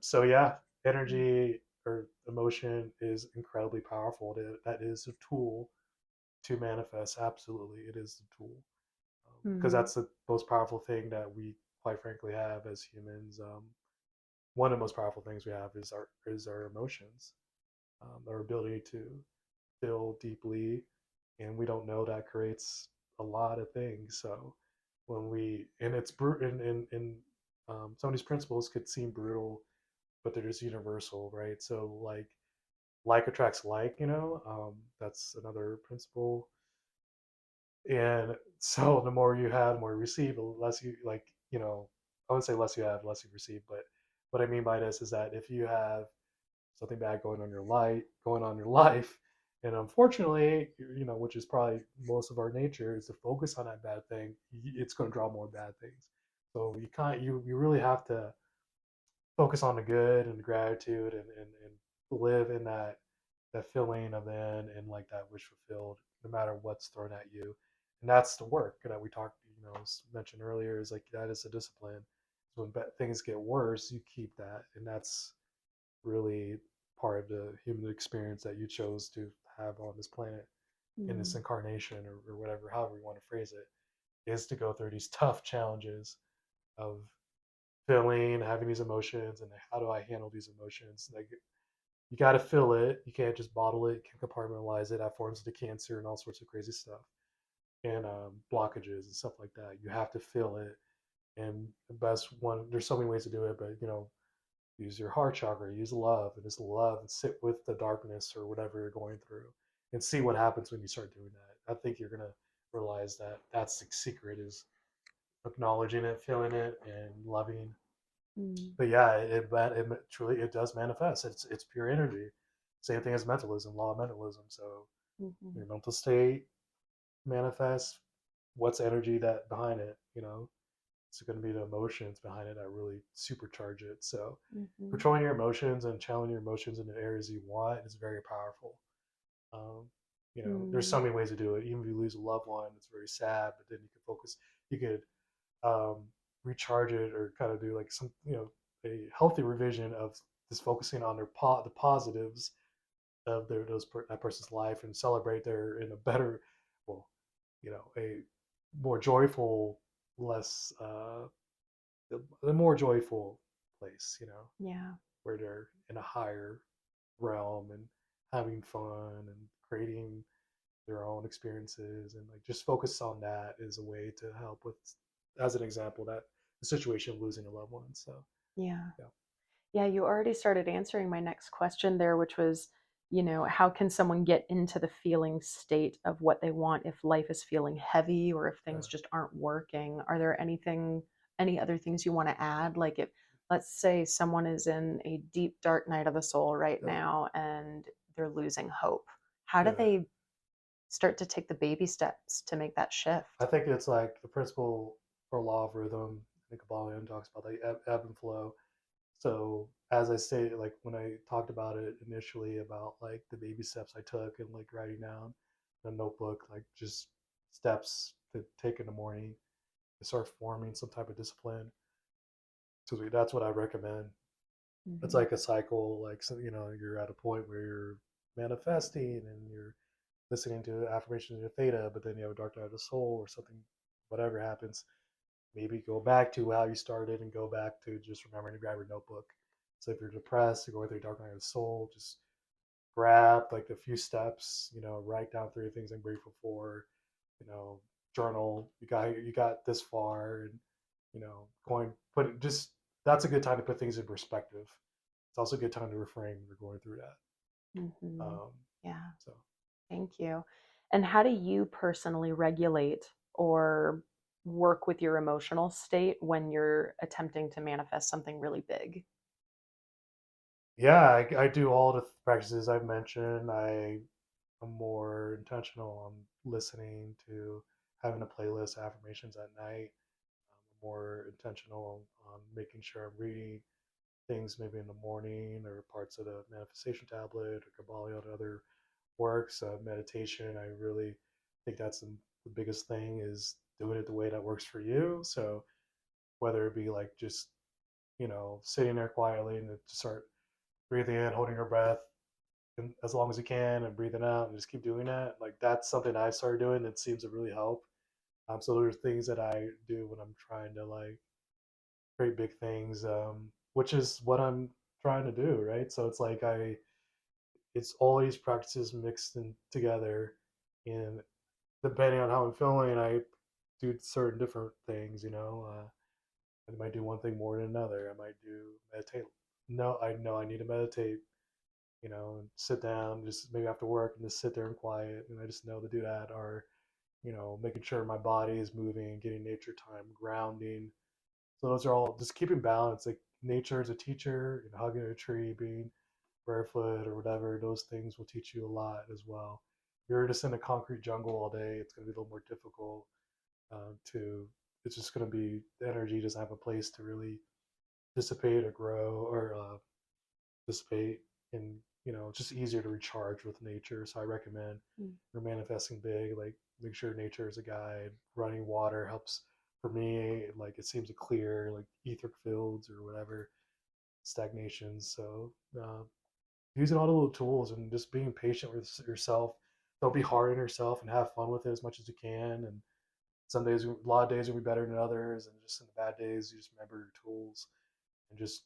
Speaker 2: So yeah, energy or emotion is incredibly powerful. That is a tool to manifest. Absolutely, it is the tool, because
Speaker 1: Mm-hmm.
Speaker 2: that's the most powerful thing that we, quite frankly, have as humans. One of the most powerful things we have is our emotions, our ability to feel deeply, and we don't know that creates a lot of things. So when we and it's brutal, and some of these principles could seem brutal, but they're just universal, right? So like attracts like, that's another principle. And so the more you have, the more you receive, the less you like, I would say less you have, less you receive. But what I mean by this is that if you have something bad going on in your life, and unfortunately, which is probably most of our nature, is to focus on that bad thing, it's going to draw more bad things. So you really have to focus on the good and the gratitude, and live in that feeling of then, and like that wish fulfilled, no matter what's thrown at you. And that's the work that we talked, mentioned earlier, is like that is a discipline. So when things get worse, you keep that, and that's really part of the human experience that you chose to have on this planet, in this
Speaker 1: Mm-hmm.
Speaker 2: incarnation, or whatever, however you want to phrase it, is to go through these tough challenges of feeling, having these emotions, and how do I handle these emotions? Like, you got to feel it. You can't just bottle it. You can't compartmentalize it. That forms into cancer and all sorts of crazy stuff, and blockages and stuff like that. You have to feel it. And the best one, there's so many ways to do it, but use your heart chakra, use love, and just love and sit with the darkness or whatever you're going through, and see what happens when you start doing that. I think you're gonna realize that that's the secret, is acknowledging it, feeling it, and loving.
Speaker 1: Mm-hmm.
Speaker 2: But yeah, it truly, it does manifest. It's pure energy. Same thing as mentalism, law of mentalism. So
Speaker 1: Mm-hmm.
Speaker 2: your mental state manifests. What's energy that behind it? It's going to be the emotions behind it that really supercharge it. So
Speaker 1: Mm-hmm.
Speaker 2: controlling your emotions and channeling your emotions in the areas you want is very powerful. Um, there's
Speaker 1: Mm-hmm.
Speaker 2: so many ways to do it. Even if you lose a loved one, it's very sad, but then you can focus. You could um, recharge it, or kind of do like some, a healthy revision of just focusing on the positives of that person's life, and celebrate their in a better, well, a more joyful, less the more joyful place,
Speaker 1: Yeah.
Speaker 2: where they're in a higher realm and having fun and creating. their own experiences, and like just focus on that is a way to help with, as an example, that the situation of losing a loved one. So
Speaker 1: Yeah.
Speaker 2: yeah.
Speaker 1: Yeah, you already started answering my next question there, which was, how can someone get into the feeling state of what they want if life is feeling heavy or if
Speaker 2: Yeah.
Speaker 1: things just aren't working? Are there any other things you want to add? Like if, let's say someone is in a deep, dark night of the soul right
Speaker 2: Yeah.
Speaker 1: now and they're losing hope. How do
Speaker 2: Yeah.
Speaker 1: they start to take the baby steps to make that
Speaker 2: I
Speaker 1: shift?
Speaker 2: think it's like the principle or law of rhythm. I think Kybalion talks about the ebb and flow. So as I stated, like when I talked about it initially about like the baby steps I took and like writing down in a notebook, like just steps to take in the morning to start forming some type of discipline. So that's what I recommend. It's
Speaker 1: Hmm.
Speaker 2: like a cycle, like, so, you're at a point where you're manifesting and you're listening to affirmations in your theta, but then you have a dark night of the soul or something, whatever happens, maybe go back to how you started and go back to just remembering to grab your notebook. So if you're depressed, you're going through dark night of the soul, just grab like a few steps, write down 3 things I'm grateful for, you know, journal. You got this far, and going put it just that's a good time to put things in perspective. It's also a good time to reframe when you're going through that.
Speaker 1: Hmm.
Speaker 2: Um,
Speaker 1: Yeah.
Speaker 2: so
Speaker 1: Thank you. And how do you personally regulate or work with your emotional state when you're attempting to manifest something really big?
Speaker 2: yeah, I do all the practices I've mentioned. I'm more intentional on listening to having a playlist of affirmations at night. I'm more intentional on making sure I'm reading things maybe in the morning or parts of the manifestation tablet or Kybalion and other works. Meditation, I really think that's the biggest thing is doing it the way that works for you. So whether it be like just, sitting there quietly and to start breathing in, holding your breath and as long as you can and breathing out and just keep doing that. Like that's something I started doing that seems to really help. So there's things that I do when I'm trying to like create big things, which is what I'm trying to do, right? So it's like it's all these practices mixed in together, and depending on how I'm feeling, I do certain different things. I might do one thing more than another. I might do meditate. No, I know I need to meditate. And sit down, just maybe after work, and just sit there and quiet, and I just know to do that. Or making sure my body is moving, getting nature time, grounding. So those are all just keeping balance. Like nature is a teacher, hugging a tree, being barefoot or whatever. Those things will teach you a lot as well. If you're just in a concrete jungle all day, it's going to be a little more difficult to. It's just going to be the energy doesn't have a place to really dissipate or grow or dissipate, and it's just easier to recharge with nature. So I recommend
Speaker 1: Mm.
Speaker 2: for manifesting big, like make sure nature is a guide. Running water helps for me. Like it seems to clear like etheric fields or whatever stagnations. So using all the little tools and just being patient with yourself. Don't be hard on yourself and have fun with it as much as you can. And some days, a lot of days will be better than others. And just in the bad days, you just remember your tools and just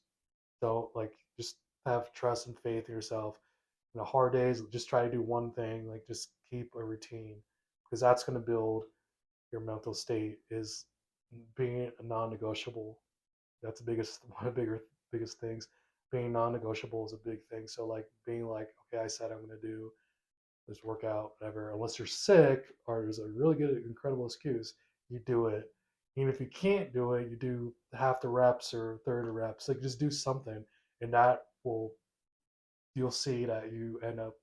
Speaker 2: don't like just have trust and faith in yourself. In the hard days, just try to do one thing, like just keep a routine, because that's going to build your mental state. Is being a non-negotiable. That's the biggest one of the biggest things. Being non-negotiable is a big thing. So like being like, okay, I said I'm going to do this workout, whatever. Unless you're sick or there's a really good, incredible excuse, you do it. Even if you can't do it, you do half the reps or third of reps. Like just do something, and that will you'll see that you end up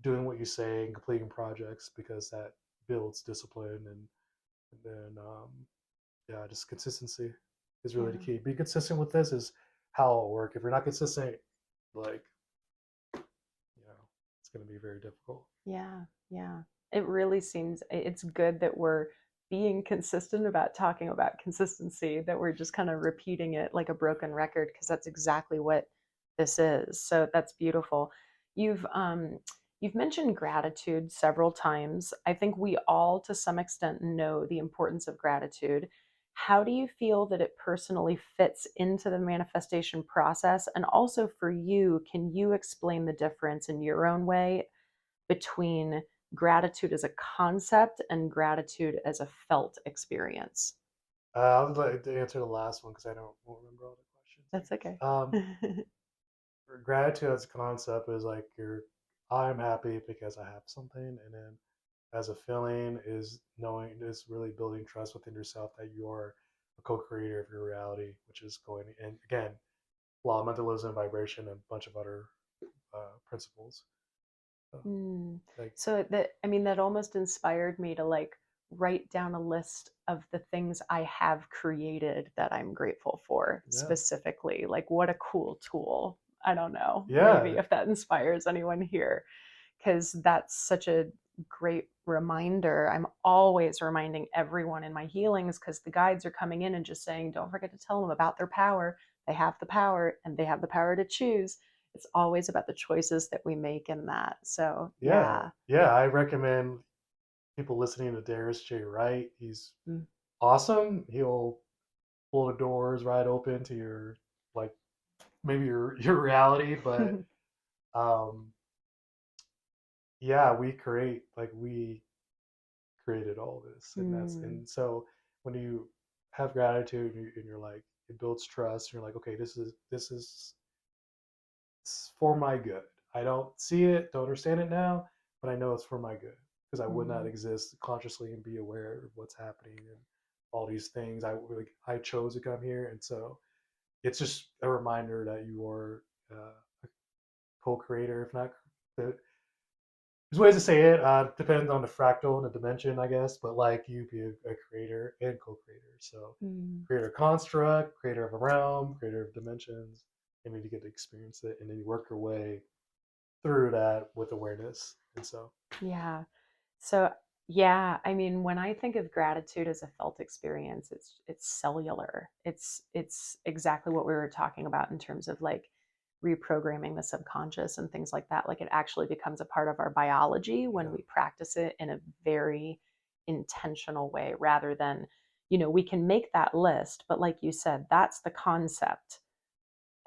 Speaker 2: doing what you say and completing projects because that builds discipline and then yeah, just consistency is really the
Speaker 1: Yeah.
Speaker 2: key. Be consistent with this is how it'll work. If you're not consistent, like it's going to be very difficult.
Speaker 1: Yeah. Yeah. It really seems it's good that we're being consistent about talking about consistency, that we're just kind of repeating it like a broken record, because that's exactly what this is. So that's beautiful. You've mentioned gratitude several times. I think we all to some extent know the importance of gratitude. How do you feel that it personally fits into the manifestation process? And also for you, can you explain the difference in your own way between gratitude as a concept and gratitude as a felt experience?
Speaker 2: I would like to answer the last one because I won't remember all the questions, I
Speaker 1: That's
Speaker 2: guess.
Speaker 1: okay.
Speaker 2: Gratitude as a concept is like I'm happy because I have something, and then as a feeling is knowing is really building trust within yourself that you are a co-creator of your reality, which is going and again, law of mentalism, vibration, and a bunch of other principles. So,
Speaker 1: Mm.
Speaker 2: like,
Speaker 1: So that, I mean, that almost inspired me to like write down a list of the things I have created that I'm grateful for
Speaker 2: yeah,
Speaker 1: specifically. Like, what a cool tool. I don't know, maybe
Speaker 2: yeah,
Speaker 1: if that inspires anyone here, because that's such a great reminder. I'm always reminding everyone in my healings because the guides are coming in and just saying, don't forget to tell them about their power. They have the power and they have the power to choose. It's always about the choices that we make in that. So,
Speaker 2: yeah,
Speaker 1: yeah.
Speaker 2: yeah. I recommend people listening to Darius J. Wright. He's
Speaker 1: Mm.
Speaker 2: awesome. He'll pull the doors right open to your like maybe your reality, but um yeah, we created all this, and that's
Speaker 1: Mm.
Speaker 2: and so when you have gratitude and you're like it builds trust, you're like, okay, this is for my good. I don't see it, don't understand it now, but I know it's for my good because I would not
Speaker 1: Mm.
Speaker 2: exist consciously and be aware of what's happening and all these things. I chose to come here, and so it's just a reminder that you are a co-creator, if not. There's ways to say it. Depends on the fractal and the dimension, I guess. But like you be a creator and co-creator. So
Speaker 1: Mm.
Speaker 2: creator of construct, creator of a realm, creator of dimensions, and then you get to experience it, and then you work your way through that with awareness. And so,
Speaker 1: Yeah. So, yeah, I mean, when I think of gratitude as a felt experience, it's cellular. It's exactly what we were talking about in terms of like reprogramming the subconscious and things like that. Like it actually becomes a part of our biology when
Speaker 2: yeah,
Speaker 1: we practice it in a very intentional way rather than, we can make that list, but like you said, that's the concept.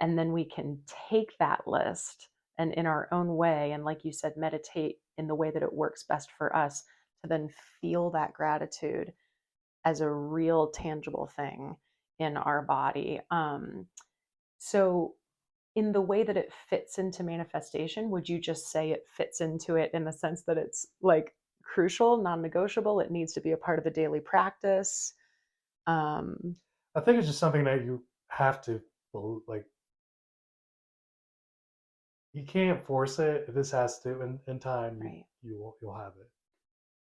Speaker 1: And then we can take that list and in our own way, and like you said, meditate in the way that it works best for us to then feel that gratitude as a real tangible thing in our body. So in the way that it fits into manifestation, would you just say it fits into it in the sense that it's like crucial, non-negotiable, it needs to be a part of the daily practice? um
Speaker 2: I think it's just something that you have to like. You can't force it. This has to. In time,
Speaker 1: right.
Speaker 2: you'll have it.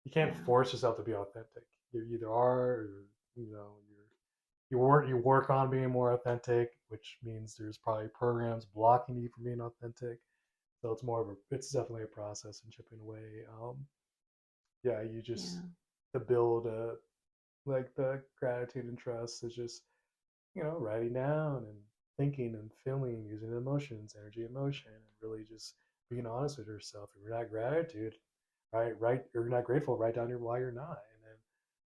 Speaker 2: You can't
Speaker 1: Yeah.
Speaker 2: force yourself to be authentic. You either are, or you know, you work on being more authentic, which means there's probably programs blocking you from being authentic. So it's definitely a process and chipping away. Yeah, you just
Speaker 1: Yeah.
Speaker 2: to build like the gratitude and trust is just writing down and thinking and feeling, using emotions, energy, emotion, and really just being honest with yourself. If you're not gratitude, right, you're not grateful. Write down why you're not, and then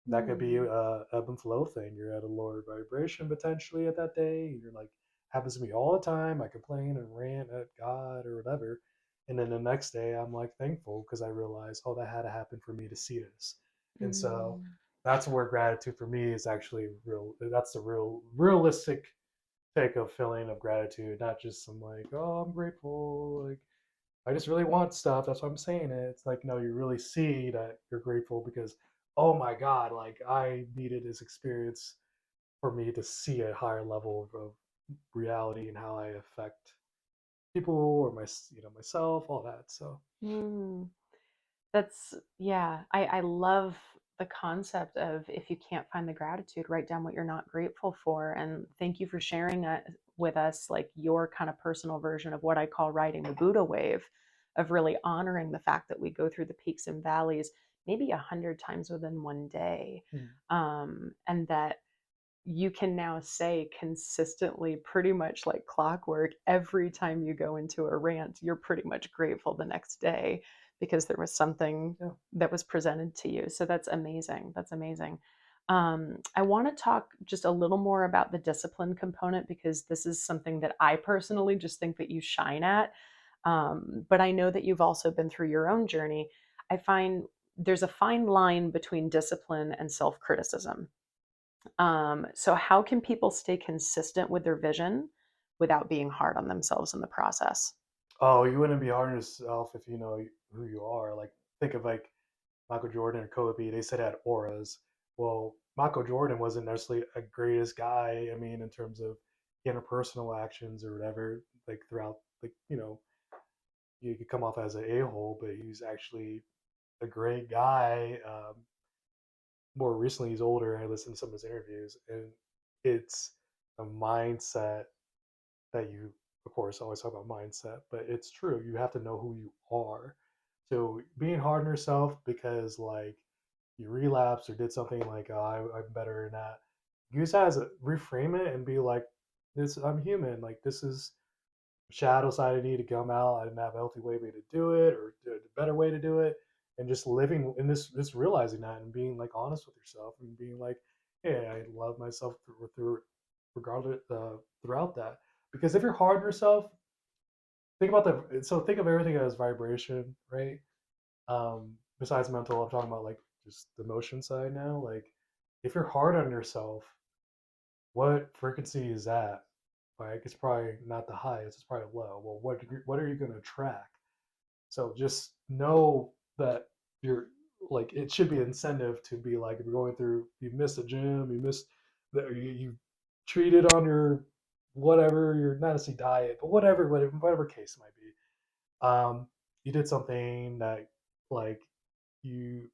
Speaker 2: that could be
Speaker 1: Hmm.
Speaker 2: a ebb and flow thing. You're at a lower vibration potentially at that day. And you're like, happens to me all the time. I complain and rant at God or whatever. And then the next day, I'm like thankful because I realize, oh, that had to happen for me to see this. And so
Speaker 1: Mm.
Speaker 2: that's where gratitude for me is actually real. That's the realistic take of feeling of gratitude, not just some like, oh, I'm grateful. Like, I just really want stuff. That's why I'm saying it. It's like, no, you really see that you're grateful because, oh my God, like I needed this experience for me to see a higher level of reality and how I affect people or myself, all that. So
Speaker 1: Mm. That's, yeah, I love the concept of if you can't find the gratitude, write down what you're not grateful for. And thank you for sharing that with us, like your kind of personal version of what I call riding the Buddha wave, of really honoring the fact that we go through the peaks and valleys maybe 100 times within one day.
Speaker 2: mm,
Speaker 1: And that you can now say consistently, pretty much like clockwork, every time you go into a rant, you're pretty much grateful the next day because there was something
Speaker 2: yeah,
Speaker 1: that was presented to you. So that's amazing. That's amazing. I want to talk just a little more about the discipline component because this is something that I personally just think that you shine at. But I know that you've also been through your own journey. I find there's a fine line between discipline and self-criticism. So how can people stay consistent with their vision without being hard on themselves in the process?
Speaker 2: Oh, you wouldn't be hard on yourself if you know who you are. Like, think of like Michael Jordan or Kobe. They said had auras. Well, Michael Jordan wasn't necessarily a greatest guy. I mean, in terms of interpersonal actions or whatever, like throughout, like, you could come off as an a-hole, but he's actually a great guy. More recently, he's older. I listened to some of his interviews, and it's a mindset that you, of course, always talk about mindset, but it's true. You have to know who you are. So being hard on yourself because like you relapsed or did something like, oh, I'm better than that. Use that as a reframe it and be like, this, I'm human. Like, this is shadow side I need to come out. I didn't have a healthy way to do it or a better way to do it. And just living in this, just realizing that and being like honest with yourself and being like, hey, I love myself through regardless, throughout that. Because if you're hard on yourself, think of everything as vibration, right? Besides mental, I'm talking about like just the emotion side now. Like, if you're hard on yourself, what frequency is that? Like, it's probably not the highest, it's probably low. Well, what are you going to attract? So just know that you're like, it should be an incentive to be like, if you're going through, you missed a gym, you missed that, you treated on your whatever, your not necessarily diet, but whatever case it might be. You did something that like you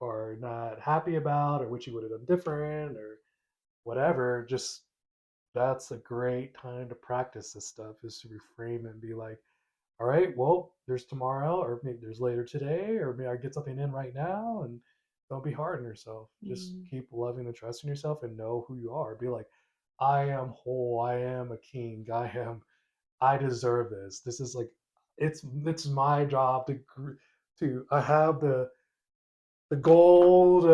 Speaker 2: are not happy about, or what you would have done different, or whatever. Just that's a great time to practice this stuff, is to reframe it and be like, all right, well, there's tomorrow, or maybe there's later today, or maybe I get something in right now, and don't be hard on yourself. Just
Speaker 1: Mm.
Speaker 2: keep loving and trusting yourself and know who you are. Be like, I am whole, I am a king, I deserve this. This is like, it's my job to I have the gold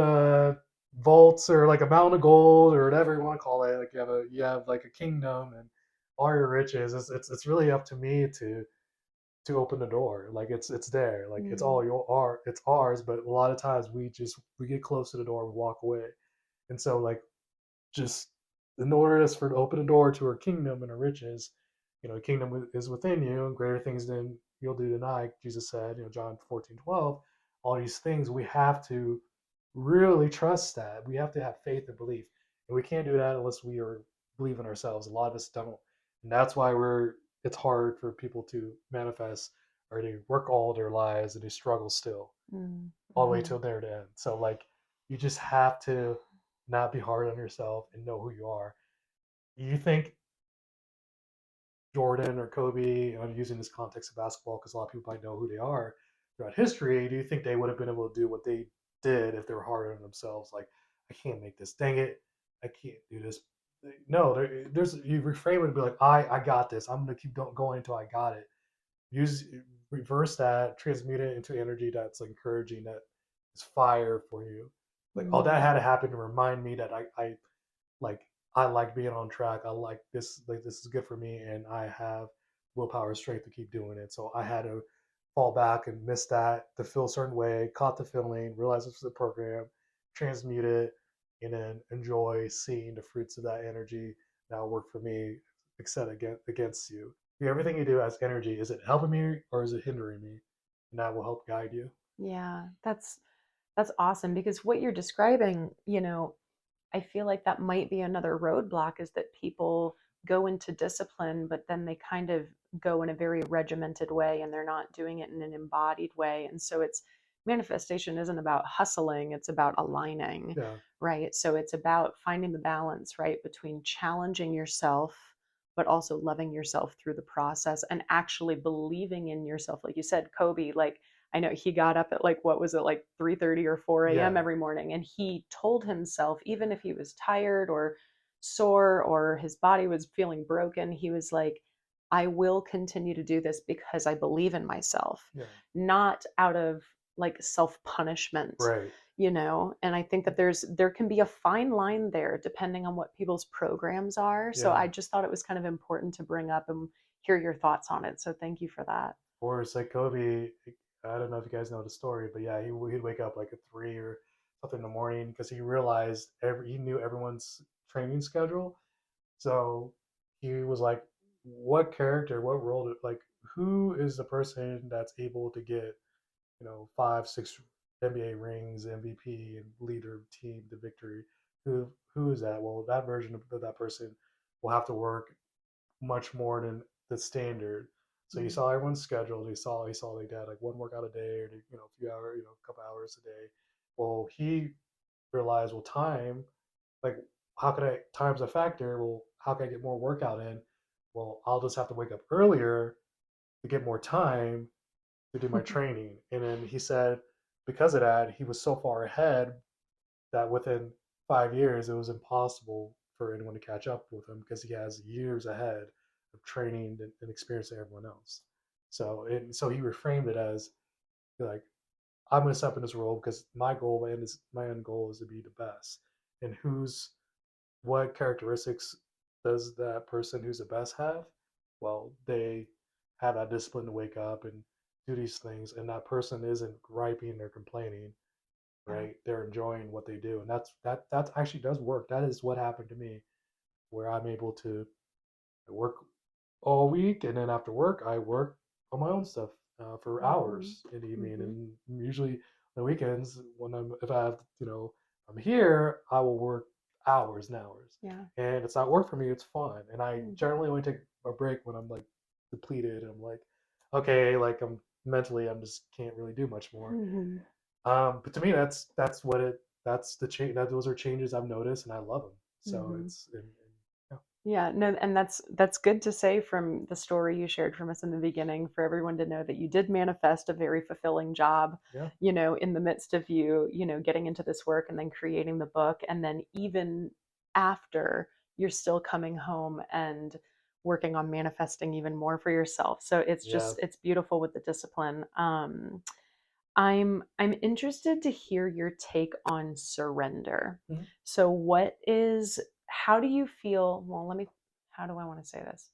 Speaker 2: vaults, or like a mountain of gold, or whatever you want to call it. Like, you have like a kingdom and all your riches. It's really up to me to open the door. Like, it's there. Like, it's
Speaker 1: Mm.
Speaker 2: all it's ours. But a lot of times we get close to the door and walk away. And so, like, just in order for to open the door to her kingdom and her riches, the kingdom is within you, and greater things than you'll do tonight, Jesus said, John 14:12. All these things, we have to really trust that. We have to have faith and belief. And we can't do that unless we are believe in ourselves. A lot of us don't. And that's why it's hard for people to manifest, or they work all their lives and they struggle still
Speaker 1: Mm.
Speaker 2: all the way
Speaker 1: Mhm.
Speaker 2: till their end. So, like, you just have to not be hard on yourself and know who you are. You think Jordan or Kobe, I'm using this context of basketball because a lot of people might know who they are throughout history, do you think they would have been able to do what they did if they were hard on themselves? Like, I can't make this. Dang it, I can't do this. No, there's you reframe it and be like, I got this. I'm gonna keep going until I got it. Use Reverse that, transmute it into energy that's like encouraging, that is fire for you. Like, oh, that
Speaker 1: Mm.
Speaker 2: had to happen to remind me that like I like being on track. I like this. Like, this is good for me, and I have willpower and strength to keep doing it. So I had to fall back and miss that to feel a certain way. Caught the feeling, realized this was a program, transmute it, and then enjoy seeing the fruits of that energy now work for me, except against you. Everything you do as energy, is it helping me or is it hindering me? And that will help guide you.
Speaker 1: Yeah, that's awesome because what you're describing, I feel like that might be another roadblock is that people go into discipline, but then they kind of go in a very regimented way and they're not doing it in an embodied way. And so it's manifestation isn't about hustling, it's about aligning,
Speaker 2: Yeah,
Speaker 1: right? So it's about finding the balance, right, between challenging yourself, but also loving yourself through the process and actually believing in yourself. Like you said, Kobe, like, I know he got up at like what was it like 3:30 or 4 a.m.
Speaker 2: yeah,
Speaker 1: every morning and he told himself even if he was tired or sore or his body was feeling broken, he was like, I will continue to do this because I believe in myself,
Speaker 2: yeah.
Speaker 1: not out of like self-punishment,
Speaker 2: Right.
Speaker 1: and I think that there can be a fine line there depending on what people's programs are. So
Speaker 2: Yeah.
Speaker 1: I just thought it was kind of important to bring up and hear your thoughts on it. So thank you for that.
Speaker 2: Or it's like Kobe. I don't know if you guys know the story, but yeah, he'd wake up like at 3 or something in the morning because he realized he knew everyone's training schedule. So he was like, what character, what role, like who is the person that's able to get, 5, 6 NBA rings, MVP, and lead their team to victory? Who is that? Well, that version of that person will have to work much more than the standard. So you
Speaker 1: Mm.
Speaker 2: saw everyone's schedule. He saw like that, like one workout a day, or a few hours, a couple hours a day. Well, he realized, well, time, like how can I time's a factor? Well, how can I get more workout in? Well, I'll just have to wake up earlier to get more time to do my training. And then he said because of that, he was so far ahead that within 5 years, it was impossible for anyone to catch up with him because he has years ahead of training and experience than everyone else. So he reframed it as like, I'm going to step in this role because my end goal is to be the best. And what characteristics does that person who's the best have? Well, they have that discipline to wake up and do these things, and that person isn't griping or complaining,
Speaker 1: Yeah.
Speaker 2: right? They're enjoying what they do, and that actually does work. That is what happened to me, where I'm able to work all week, and then after work, I work on my own stuff for
Speaker 1: Mm-hmm.
Speaker 2: hours in the evening,
Speaker 1: Mm-hmm.
Speaker 2: and usually on the weekends when if I have I'm here, I will work hours and hours,
Speaker 1: Yeah.
Speaker 2: and it's not work for me. It's fun, and I
Speaker 1: Mm-hmm.
Speaker 2: generally only take a break when I'm like depleted, and I'm like, okay, like I'm just can't really do much more.
Speaker 1: Mm-hmm.
Speaker 2: But to me, that's the change. Those are changes I've noticed, and I love them. So
Speaker 1: Mm-hmm.
Speaker 2: it's yeah,
Speaker 1: Yeah, no, and that's good to say from the story you shared from us in the beginning for everyone to know that you did manifest a very fulfilling job,
Speaker 2: yeah,
Speaker 1: in the midst of getting into this work and then creating the book. And then even after, you're still coming home and working on manifesting even more for yourself. So
Speaker 2: yeah.
Speaker 1: it's beautiful with the discipline. I'm interested to hear your take on surrender.
Speaker 2: Mhm.
Speaker 1: So how do you feel, well, how do I want to say this?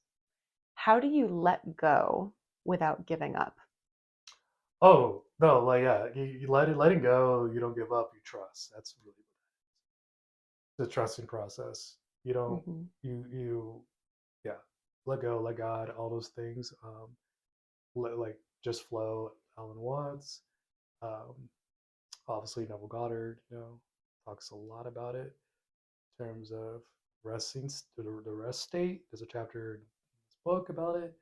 Speaker 1: How do you let go without giving up?
Speaker 2: Oh no, like yeah, you letting go. You don't give up. You trust. That's really the trusting process. You don't
Speaker 1: Hmm.
Speaker 2: you yeah, let go, let God, all those things. Like just flow. Alan Watts, um, obviously Neville Goddard, talks a lot about it in terms of resting, the rest state. There's a chapter in this book about it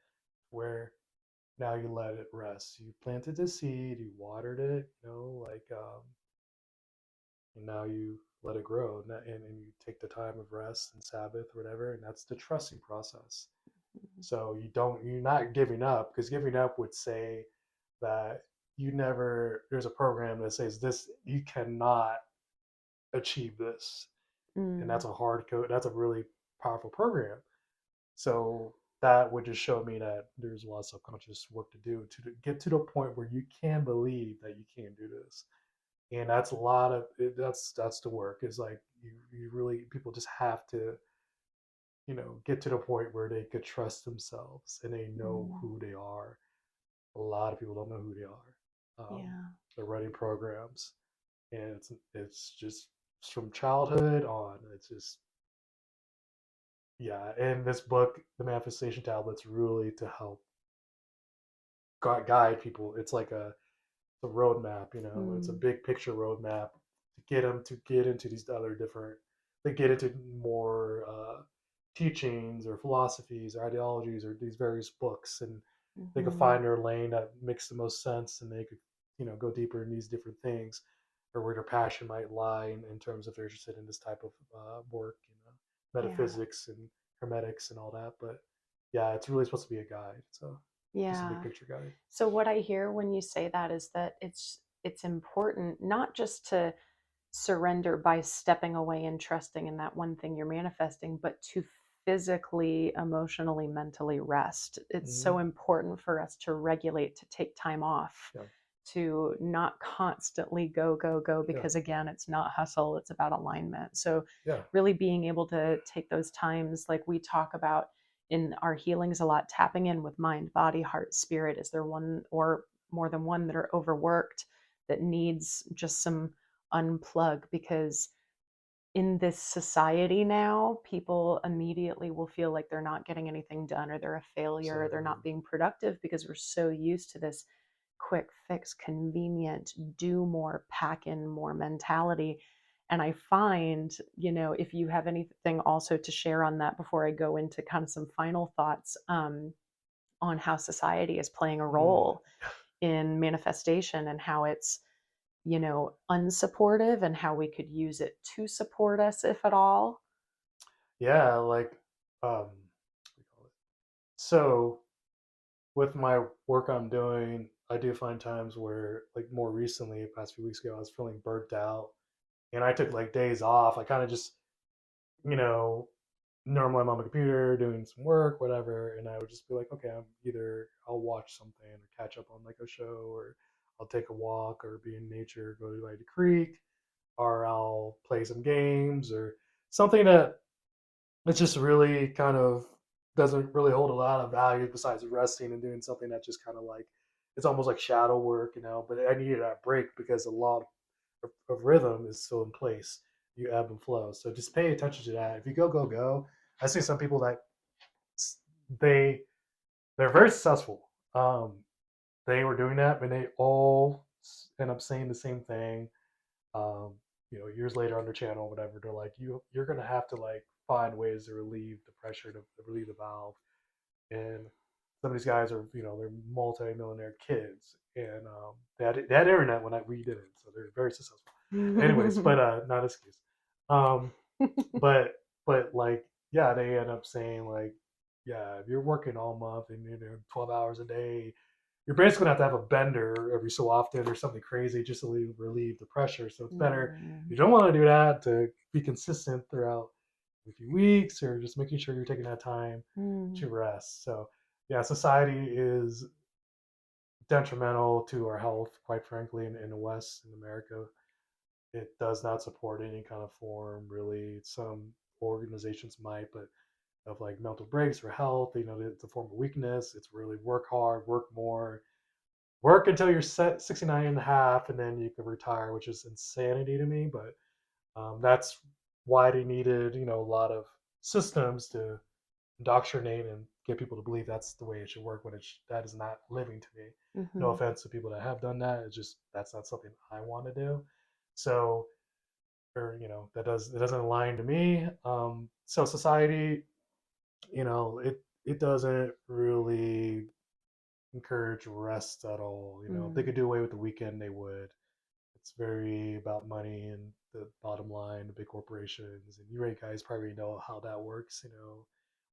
Speaker 2: where now you let it rest. You planted the seed, you watered it, and now you let it grow, and you take the time of rest and Sabbath or whatever, and that's the trusting process. So you're not giving up, because giving up would say that there's a program that says this, you cannot achieve this, and
Speaker 1: Mm,
Speaker 2: that's a hard code. That's a really powerful program. So that would just show me that there's a lot of subconscious work to do to get to the point where you can believe that you can do this. And that's a lot of that's the work. Is like you really, people just have to get to the point where they could trust themselves and they know
Speaker 1: mm,
Speaker 2: who they are. A lot of people don't know who they are.
Speaker 1: yeah.
Speaker 2: They're running programs, and it's just from childhood on. It's just, yeah. And this book, the Manifestation Tablets, really to help guide people. It's like a roadmap. It's a
Speaker 1: Mm,
Speaker 2: big picture roadmap to get them to get into these other different. They get into more teachings or philosophies or ideologies or these various books, and they could
Speaker 1: mhm.
Speaker 2: find their lane that makes the most sense, and they could go deeper in these different things, or where their passion might lie in terms of they're interested in this type of work,
Speaker 1: Yeah.
Speaker 2: metaphysics and hermetics and all that. But yeah, it's really supposed to be a guide. So just a big
Speaker 1: Yeah.
Speaker 2: picture guide.
Speaker 1: So what I hear when you say that is that it's important not just to surrender by stepping away and trusting in that one thing you're manifesting, but to physically, emotionally, mentally rest. It's so
Speaker 2: Mm-hmm.
Speaker 1: important for us to regulate, to take time off,
Speaker 2: Yeah,
Speaker 1: to not constantly go, go, go,
Speaker 2: yeah,
Speaker 1: because again, it's not hustle, it's about alignment. So,
Speaker 2: yeah.
Speaker 1: really being able to take those times, like we talk about in our healings a lot, tapping in with mind, body, heart, spirit. Is there one, or more than one that are overworked, that needs just some unplug, because in this society now, people immediately will feel like they're not getting anything done, or they're a failure, or they're
Speaker 2: Absolutely.
Speaker 1: not being productive, because we're so used to this quick fix, convenient, do more, pack in more mentality. And I find, if you have anything also to share on that before I go into kind of some final thoughts, on how society is playing a
Speaker 2: Mm.
Speaker 1: role in manifestation, and how it's, unsupportive, and how we could use it to support us, if at all.
Speaker 2: Yeah, like what do you call it? So with my work I'm doing, I do find times where, like more recently, past few weeks ago, I was feeling burnt out, and I took like days off. I kind of just, you know, normally I'm on my computer doing some work, whatever, and I would just be like, okay, I'll watch something or catch up on like a show, or I'll take a walk or be in nature, go to like the creek, or I'll play some games or something that it's just really kind of doesn't really hold a lot of value besides resting and doing something that just kind of like it's almost like shadow work, But I needed that break because a lot of rhythm is still in place. You ebb and flow, so just pay attention to that. If you go, go, go. I see some people that they they're very successful. They were doing that, and they all end up saying the same thing. um, years later on their channel, whatever, they're like, you're gonna have to like find ways to relieve the pressure, to relieve the valve. And some of these guys are, they're multi-millionaire kids, and they had internet when we did it, so they're very successful. Anyways, but not excuse. Um, but like, yeah, they end up saying like, yeah, if you're working all month and you're doing 12 hours a day, you're basically gonna have a bender every so often or something crazy just to relieve the pressure. So it's better,
Speaker 1: Mm,
Speaker 2: you don't want to do that, to be consistent throughout a few weeks, or just making sure you're taking that time
Speaker 1: mm,
Speaker 2: to rest. So yeah, society is detrimental to our health, quite frankly, in the West, in America. It does not support any kind of form, really. Some organizations might, but of like mental breaks for health, it's a form of weakness. It's really work hard, work more, work until you're set 69 and a half, and then you can retire, which is insanity to me. But that's why they needed, a lot of systems to indoctrinate and get people to believe that's the way it should work, when that is not living to me. No
Speaker 1: mhm,
Speaker 2: offense to people that have done that. It's just that's not something I want to do. So, or it doesn't align to me. So society, it doesn't really encourage rest at all. If they
Speaker 1: mm.
Speaker 2: could do away with the weekend, they would. It's very about money and the bottom line, the big corporations, and you guys probably know how that works.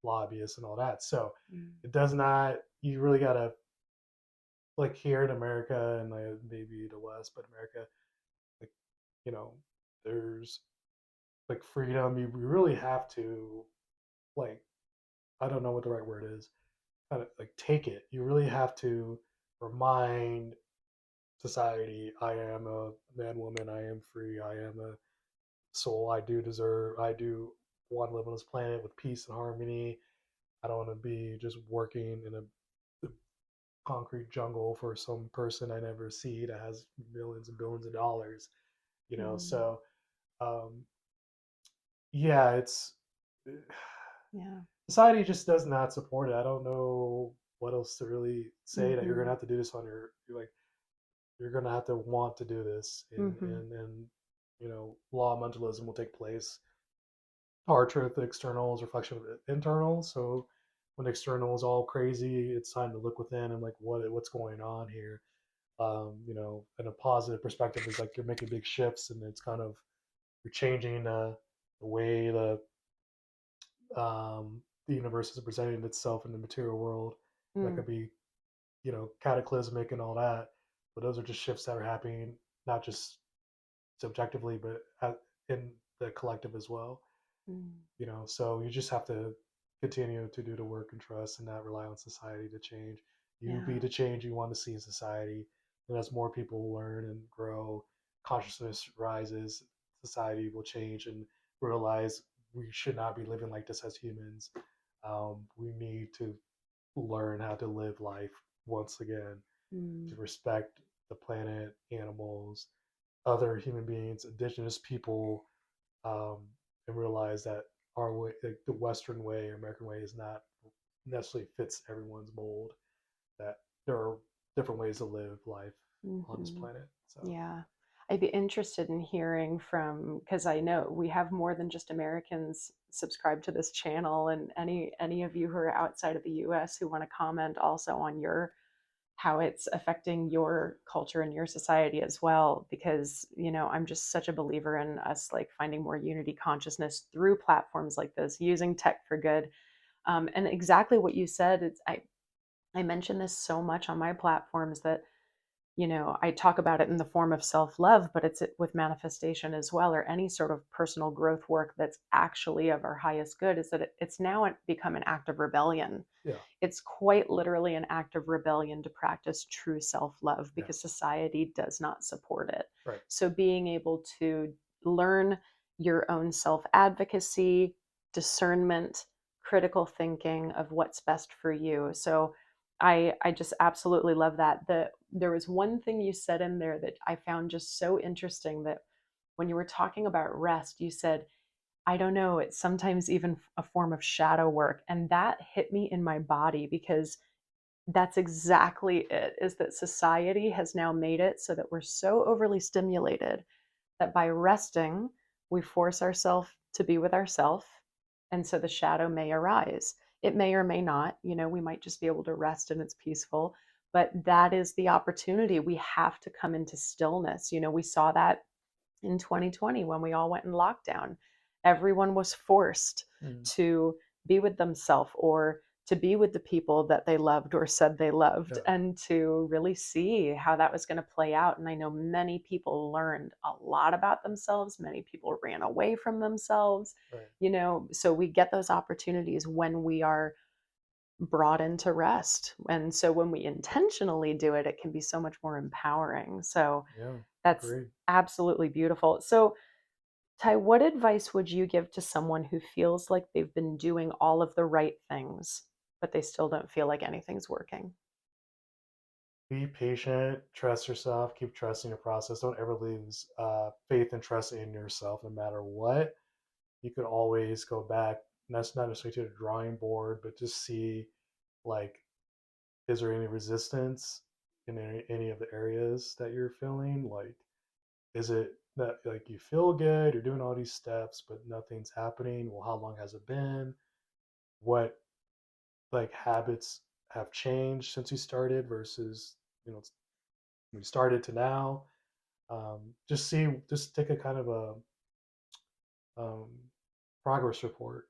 Speaker 2: Lobbyists and all that. So
Speaker 1: Mm,
Speaker 2: it does not. You really gotta, like, here in America and like maybe the West, but America, like, you know, there's like freedom. You really have to, like, I don't know what the right word is. Kind of like take it. You really have to remind society, I am a man, woman, I am free, I am a soul, I do want to live on this planet with peace and harmony. I don't want to be just working in a concrete jungle for some person I never see that has millions and billions of dollars.
Speaker 1: mm.
Speaker 2: So um, yeah, it's
Speaker 1: Yeah.
Speaker 2: society just does not support it. I don't know what else to really say, that you're gonna
Speaker 1: Mhm,
Speaker 2: have to do this on you're like, you're gonna have to want to do this, and
Speaker 1: mhm,
Speaker 2: law of mentalism will take place. Our truth, the external is reflection of the internal. So when the external is all crazy, it's time to look within and like what's going on here. And a positive perspective is like you're making big shifts, and it's kind of you're changing the way the universe is presenting itself in the material world. That
Speaker 1: mm.
Speaker 2: could be, cataclysmic and all that, but those are just shifts that are happening, not just subjectively, but in the collective as well.
Speaker 1: Mm.
Speaker 2: So you just have to continue to do the work and trust, and not rely on society to change. You be
Speaker 1: Yeah.
Speaker 2: the change you want to see in society. And as more people learn and grow, consciousness rises, society will change and realize we should not be living like this as humans. We need to learn how to live life once again. to
Speaker 1: Mm.
Speaker 2: respect the planet, animals, other human beings, indigenous people, um, and realize that our way, like the Western way, American way, is not necessarily fits everyone's mold. That there are different ways to live life on this
Speaker 1: Hmm.
Speaker 2: planet. So
Speaker 1: Yeah. I'd be interested in hearing from, because I know we have more than just Americans subscribe to this channel, and any of you who are outside of the US who want to comment also on your how it's affecting your culture and your society as well, because I'm just such a believer in us like finding more unity consciousness through platforms like this, using tech for good. And exactly what you said, I mention this so much on my platforms that I talk about it in the form of self love, but it's with manifestation as well, or any sort of personal growth work that's actually of our highest good, is that it's now become an act of rebellion.
Speaker 2: yeah,
Speaker 1: It's quite literally an act of rebellion to practice true self love because
Speaker 2: yes,
Speaker 1: society does not support it.
Speaker 2: right,
Speaker 1: So, being able to learn your own self advocacy, discernment, critical thinking of what's best for you. So, I just absolutely love that. There was one thing you said in there that I found just so interesting, that when you were talking about rest, you said, I don't know, it's sometimes even a form of shadow work. And that hit me in my body because that's exactly it, is that society has now made it so that we're so overly stimulated that by resting, we force ourselves to be with ourselves. And so the shadow may arise. It may or may not. We might just be able to rest and it's peaceful. But that is the opportunity. We have to come into stillness. We saw that in 2020 when we all went in lockdown. Everyone was forced
Speaker 2: mm,
Speaker 1: to be with themselves, or to be with the people that they loved or said they loved,
Speaker 2: yeah,
Speaker 1: and to really see how that was going to play out. And I know many people learned a lot about themselves, many people ran away from themselves,
Speaker 2: right,
Speaker 1: so we get those opportunities when we are brought into rest. And so when we intentionally do it, it can be so much more empowering. So
Speaker 2: yeah,
Speaker 1: that's
Speaker 2: agreed.
Speaker 1: absolutely beautiful. So, Ty, what advice would you give to someone who feels like they've been doing all of the right things, but they still don't feel like anything's working?
Speaker 2: Be patient, trust yourself, keep trusting the process. Don't ever lose faith and trust in yourself, no matter what. You could always go back. And that's not necessarily to the drawing board, but just see, like, is there any resistance in any of the areas that you're feeling? Like, is it that like you feel good, you're doing all these steps, but nothing's happening? Well, how long has it been? What like habits have changed since you started versus when you started to now? Just take a kind of a um, progress report,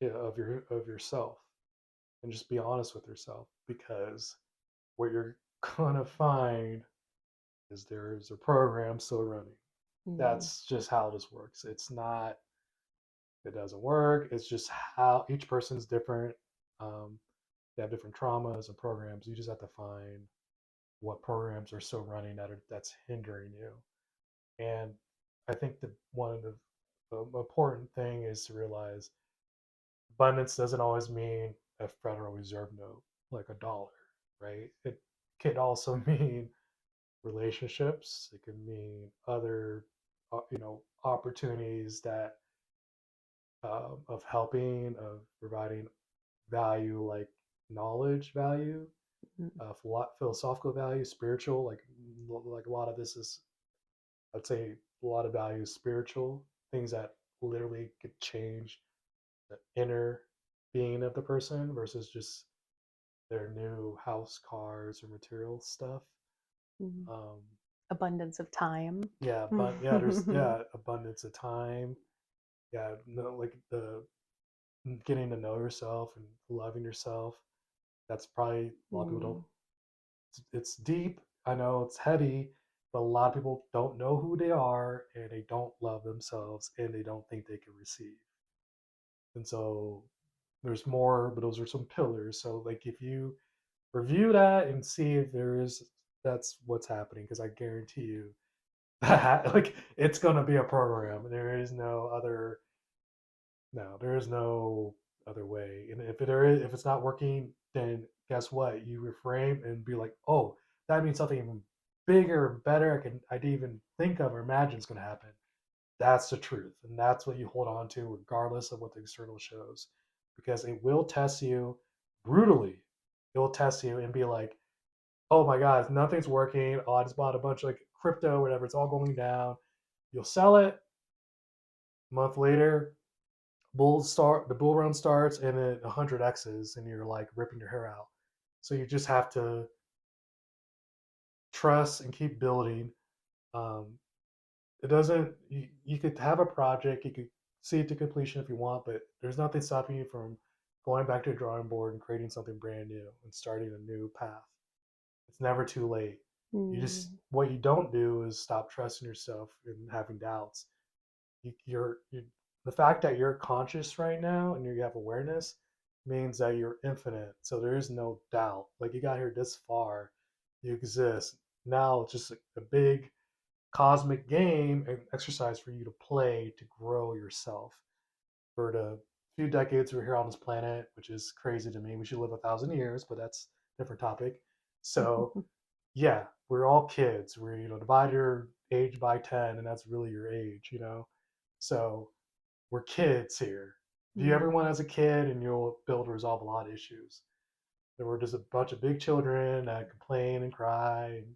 Speaker 2: yeah, of yourself, and just be honest with yourself, because what you're gonna find is there's a program still running.
Speaker 1: Mm,
Speaker 2: That's just how this works. It's not, it doesn't work. It's just how each person's different. Um, they have different traumas and programs. You just have to find what programs are still running that's hindering you. And I think that one of the important thing is to realize abundance doesn't always mean a Federal Reserve note, like a dollar, right? It can also mean relationships. It can mean other, opportunities that of helping, of providing value, like knowledge value,
Speaker 1: mm,
Speaker 2: philosophical value, spiritual. Like a lot of this is, I'd say, a lot of value is spiritual things that literally could change the inner being of the person versus just their new house, cars, or material stuff.
Speaker 1: mm.
Speaker 2: Um,
Speaker 1: Abundance of time.
Speaker 2: yeah, but yeah, there's abundance of time. Yeah, no, like the getting to know yourself and loving yourself. That's probably a lot of people don't.
Speaker 1: Mm,
Speaker 2: It's deep. I know it's heavy, but a lot of people don't know who they are and they don't love themselves and they don't think they can receive. And so there's more, but those are some pillars. So like if you review that and see if there is, that's what's happening, because I guarantee you that like it's gonna be a program. There is no other, no, there is no other way. And if it's not working, then guess what? You reframe and be like, oh, that means something even bigger and better I didn't even think of or imagine is going to happen. That's the truth, and that's what you hold on to, regardless of what the external shows, because it will test you brutally. It will test you and be like, "Oh my God, nothing's working. Oh, I just bought a bunch of like crypto, whatever. It's all going down." You'll sell it. A month later, the bull run starts, and it 100x's, and you're like ripping your hair out. So you just have to trust and keep building. Um, it doesn't. You could have a project, you could see it to completion if you want, but there's nothing stopping you from going back to a drawing board and creating something brand new and starting a new path. It's never too late. You just
Speaker 1: Mm.
Speaker 2: what you don't do is stop trusting yourself and having doubts. You the fact that you're conscious right now and you have awareness means that you're infinite. So there is no doubt. Like you got here this far, you exist. Now it's just a big cosmic game and exercise for you to play to grow yourself. For the few decades we're here on this planet, which is crazy to me. We should live 1,000 years, but that's a different topic. So yeah, we're all kids. We're divide your age by 10, and that's really your age. So we're kids here. View everyone
Speaker 1: Mm.
Speaker 2: as a kid, and you'll be able to resolve a lot of issues. There were just a bunch of big children that complain and cry. And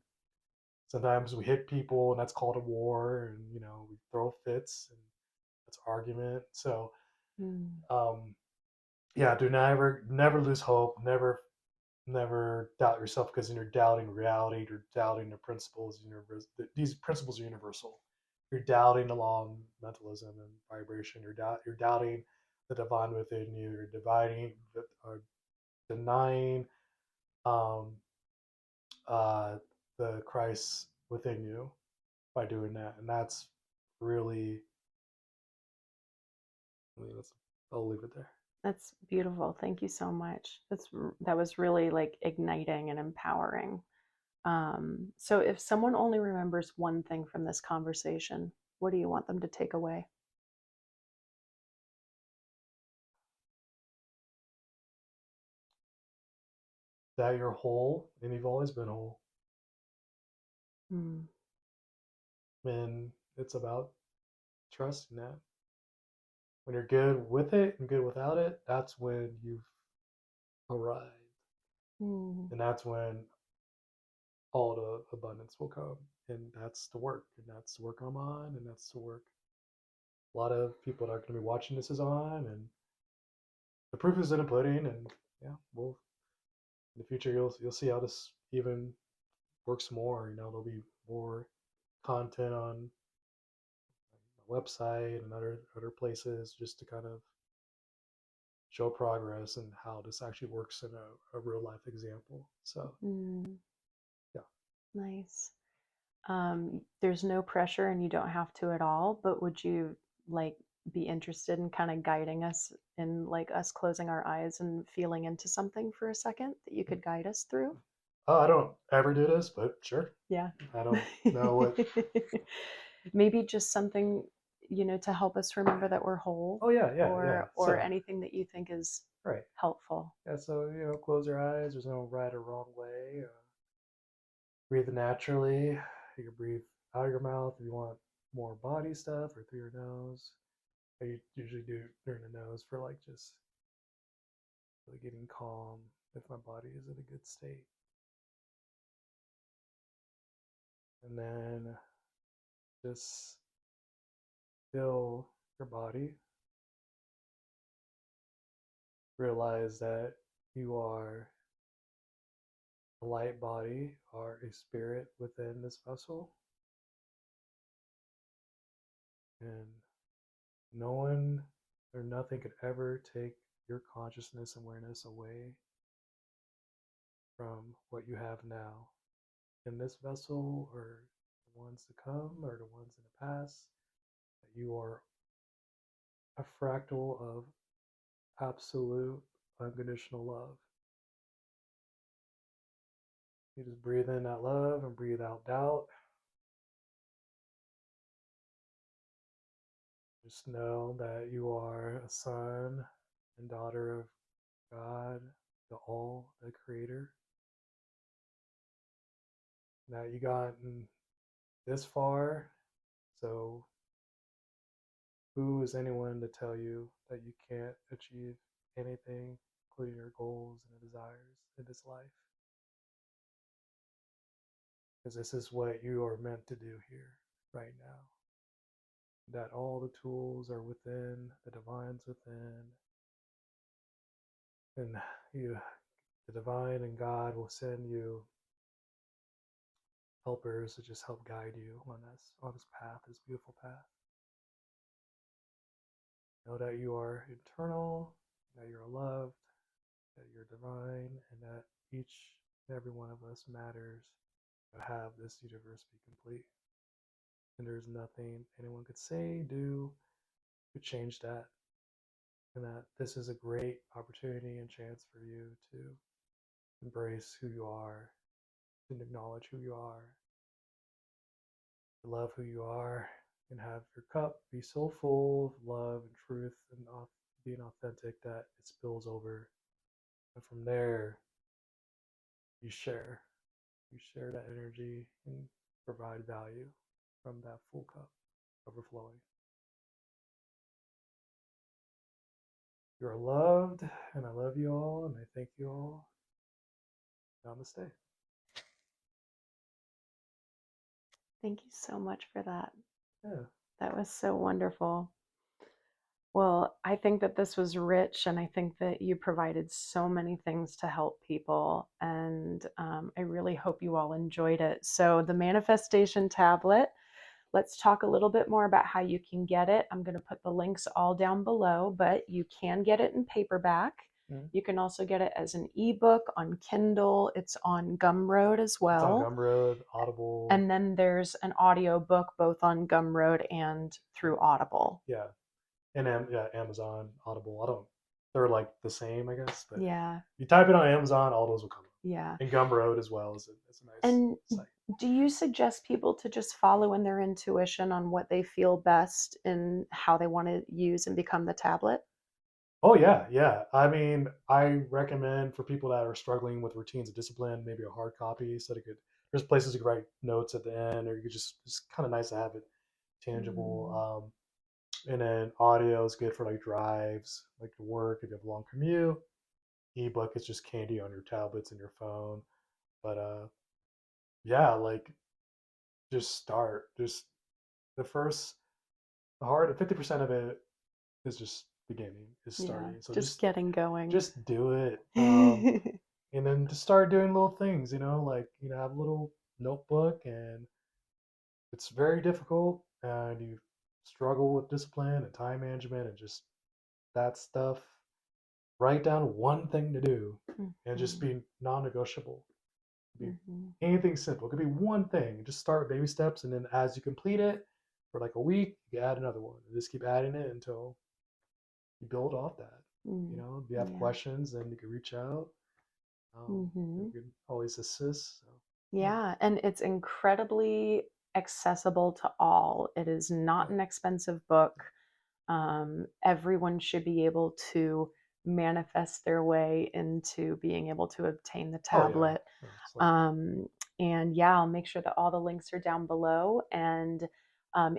Speaker 2: sometimes we hit people, and that's called a war. And we throw fits, and that's argument. So
Speaker 1: Mm.
Speaker 2: um, yeah, do never lose hope. Never doubt yourself, because then you're doubting reality. You're doubting the principles. These principles are universal. You're doubting along mentalism and vibration. You're doubting the divine within you. You're denying um, uh, the Christ within you by doing that, and that's really. I mean, I'll leave it there.
Speaker 1: That's beautiful. Thank you so much. That was really like igniting and empowering. So if someone only remembers one thing from this conversation, what do you want them to take away?
Speaker 2: That you're whole, and you've always been whole,
Speaker 1: Mm.
Speaker 2: and it's about trusting that. When you're good with it and good without it, that's when you've arrived.
Speaker 1: Mm.
Speaker 2: And that's when all the abundance will come. And that's the work. And that's the work I'm on. And that's the work a lot of people that are going to be watching this is on. And the proof is in the pudding. And yeah, in the future, you'll see how this even works more. There'll be more content on my website and other places, just to kind of show progress and how this actually works in a real life example. So
Speaker 1: Mm.
Speaker 2: yeah.
Speaker 1: Nice. There's no pressure and you don't have to at all, but would you like be interested in kind of guiding us in like us closing our eyes and feeling into something for a second that you could guide us through?
Speaker 2: Oh, I don't ever do this, but sure.
Speaker 1: Yeah.
Speaker 2: I don't know what.
Speaker 1: Maybe just something, to help us remember that we're whole
Speaker 2: Oh yeah, yeah, yeah.
Speaker 1: or
Speaker 2: So
Speaker 1: anything that you think is
Speaker 2: right,
Speaker 1: helpful.
Speaker 2: yeah. So close your eyes. There's no right or wrong way. Breathe naturally. You can breathe out of your mouth if you want more body stuff, or through your nose. I usually do through the nose for like just really getting calm if my body is in a good state. And then just feel your body. Realize that you are a light body or a spirit within this vessel. And no one or nothing could ever take your consciousness and awareness away from what you have now in this vessel, or the ones to come, or the ones in the past. That you are a fractal of absolute unconditional love. You just breathe in that love and breathe out doubt. Just know that you are a son and daughter of God, the All, the Creator. Now you gotten this far, so who is anyone to tell you that you can't achieve anything, including your goals and desires in this life? Because this is what you are meant to do here, right now. That all the tools are within, the divine's within, and you, the divine and God will send you helpers to just help guide you on this path, this beautiful path. Know that you are eternal, that you're loved, that you're divine, and that each and every one of us matters to have this universe be complete. And there's nothing anyone could say, do, to change that. And that this is a great opportunity and chance for you to embrace who you are, and acknowledge who you are, to love who you are, and have your cup be so full of love and truth and being authentic that it spills over. And from there, you share. You share that energy and provide value from that full cup overflowing. You are loved, and I love you all, and I thank you all. Namaste.
Speaker 1: Thank you so much for that.
Speaker 2: Yeah.
Speaker 1: That was so wonderful. Well, I think that this was rich, and I think that you provided so many things to help people, and I really hope you all enjoyed it. So the manifestation tablet, let's talk a little bit more about how you can get it. I'm going to put the links all down below, but you can get it in paperback.
Speaker 2: Mm-hmm.
Speaker 1: You can also get it as an ebook on Kindle. It's on Gumroad as well.
Speaker 2: It's on Gumroad, Audible.
Speaker 1: And then there's an audio book both on Gumroad and through Audible.
Speaker 2: Yeah. And yeah, Amazon, Audible. They're like the same, I guess. But
Speaker 1: yeah.
Speaker 2: You type it on Amazon, all those will come up.
Speaker 1: Yeah.
Speaker 2: And Gumroad as well is a nice
Speaker 1: and
Speaker 2: site.
Speaker 1: Do you suggest people to just follow in their intuition on what they feel best in how they want to use and become the tablet?
Speaker 2: Oh yeah, yeah. I mean, I recommend for people that are struggling with routines of discipline, maybe a hard copy so they could. There's places you could write notes at the end, or you could it's kind of nice to have it tangible. And then audio is good for like drives, like to work if you have a long commute. Ebook is just candy on your tablets and your phone. But yeah, like just start. Just the 50% of it is just beginning, is starting. So
Speaker 1: just getting going.
Speaker 2: Just do it. And then to start doing little things, like have a little notebook, and it's very difficult, and you struggle with discipline and time management and just that stuff. Write down one thing to do, and just be non-negotiable. Be anything simple. It could be one thing. Just start baby steps, and then as you complete it for like a week, you add another one. And just keep adding it until you build off that. If you have questions, then you can reach out. You can always assist. So,
Speaker 1: yeah, and it's incredibly accessible to all. It is not an expensive book. Everyone should be able to manifest their way into being able to obtain the tablet. And I'll make sure that all the links are down below, and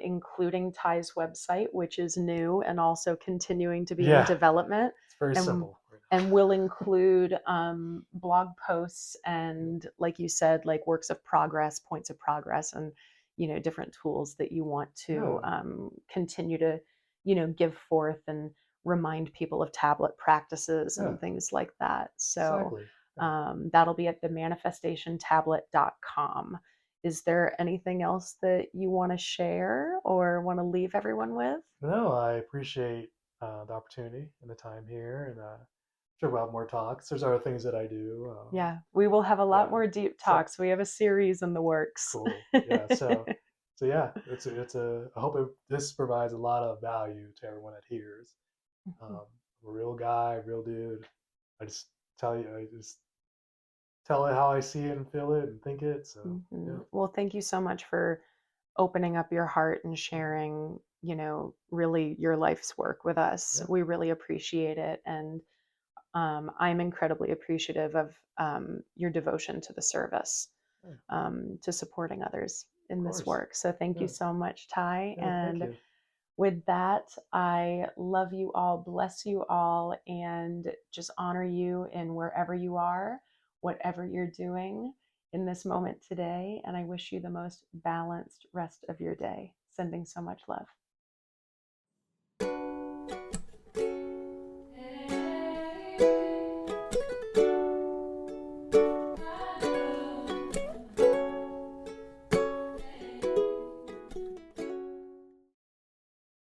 Speaker 1: including Ty's website, which is new and also continuing to be in development.
Speaker 2: It's very simple.
Speaker 1: And we'll include blog posts and, like you said, like works of progress, points of progress, and different tools that you want to continue to give forth and remind people of tablet practices and things like that. So that'll be at themanifestationtablet.com. Is there anything else that you want to share or want to leave everyone with?
Speaker 2: No, I appreciate the opportunity and the time here, and sure we'll have more talks. There's other things that I do.
Speaker 1: We will have a lot more deep talks. We have a series in the works.
Speaker 2: Cool. Yeah. So yeah, I hope this provides a lot of value to everyone that hears. I'm a real guy, real dude. I just tell it how I see it and feel it and think it. So
Speaker 1: Well, thank you so much for opening up your heart and sharing, really your life's work with us. We really appreciate it. And I'm incredibly appreciative of your devotion to the service.
Speaker 2: Yeah,
Speaker 1: to supporting others in
Speaker 2: of
Speaker 1: this
Speaker 2: course.
Speaker 1: work. So thank you
Speaker 2: Yeah.
Speaker 1: so much, Ty.
Speaker 2: Yeah. Thank
Speaker 1: And
Speaker 2: you.
Speaker 1: with that, I love you all, bless you all, and just honor you in wherever you are, whatever you're doing in this moment today. And I wish you the most balanced rest of your day. Sending so much love.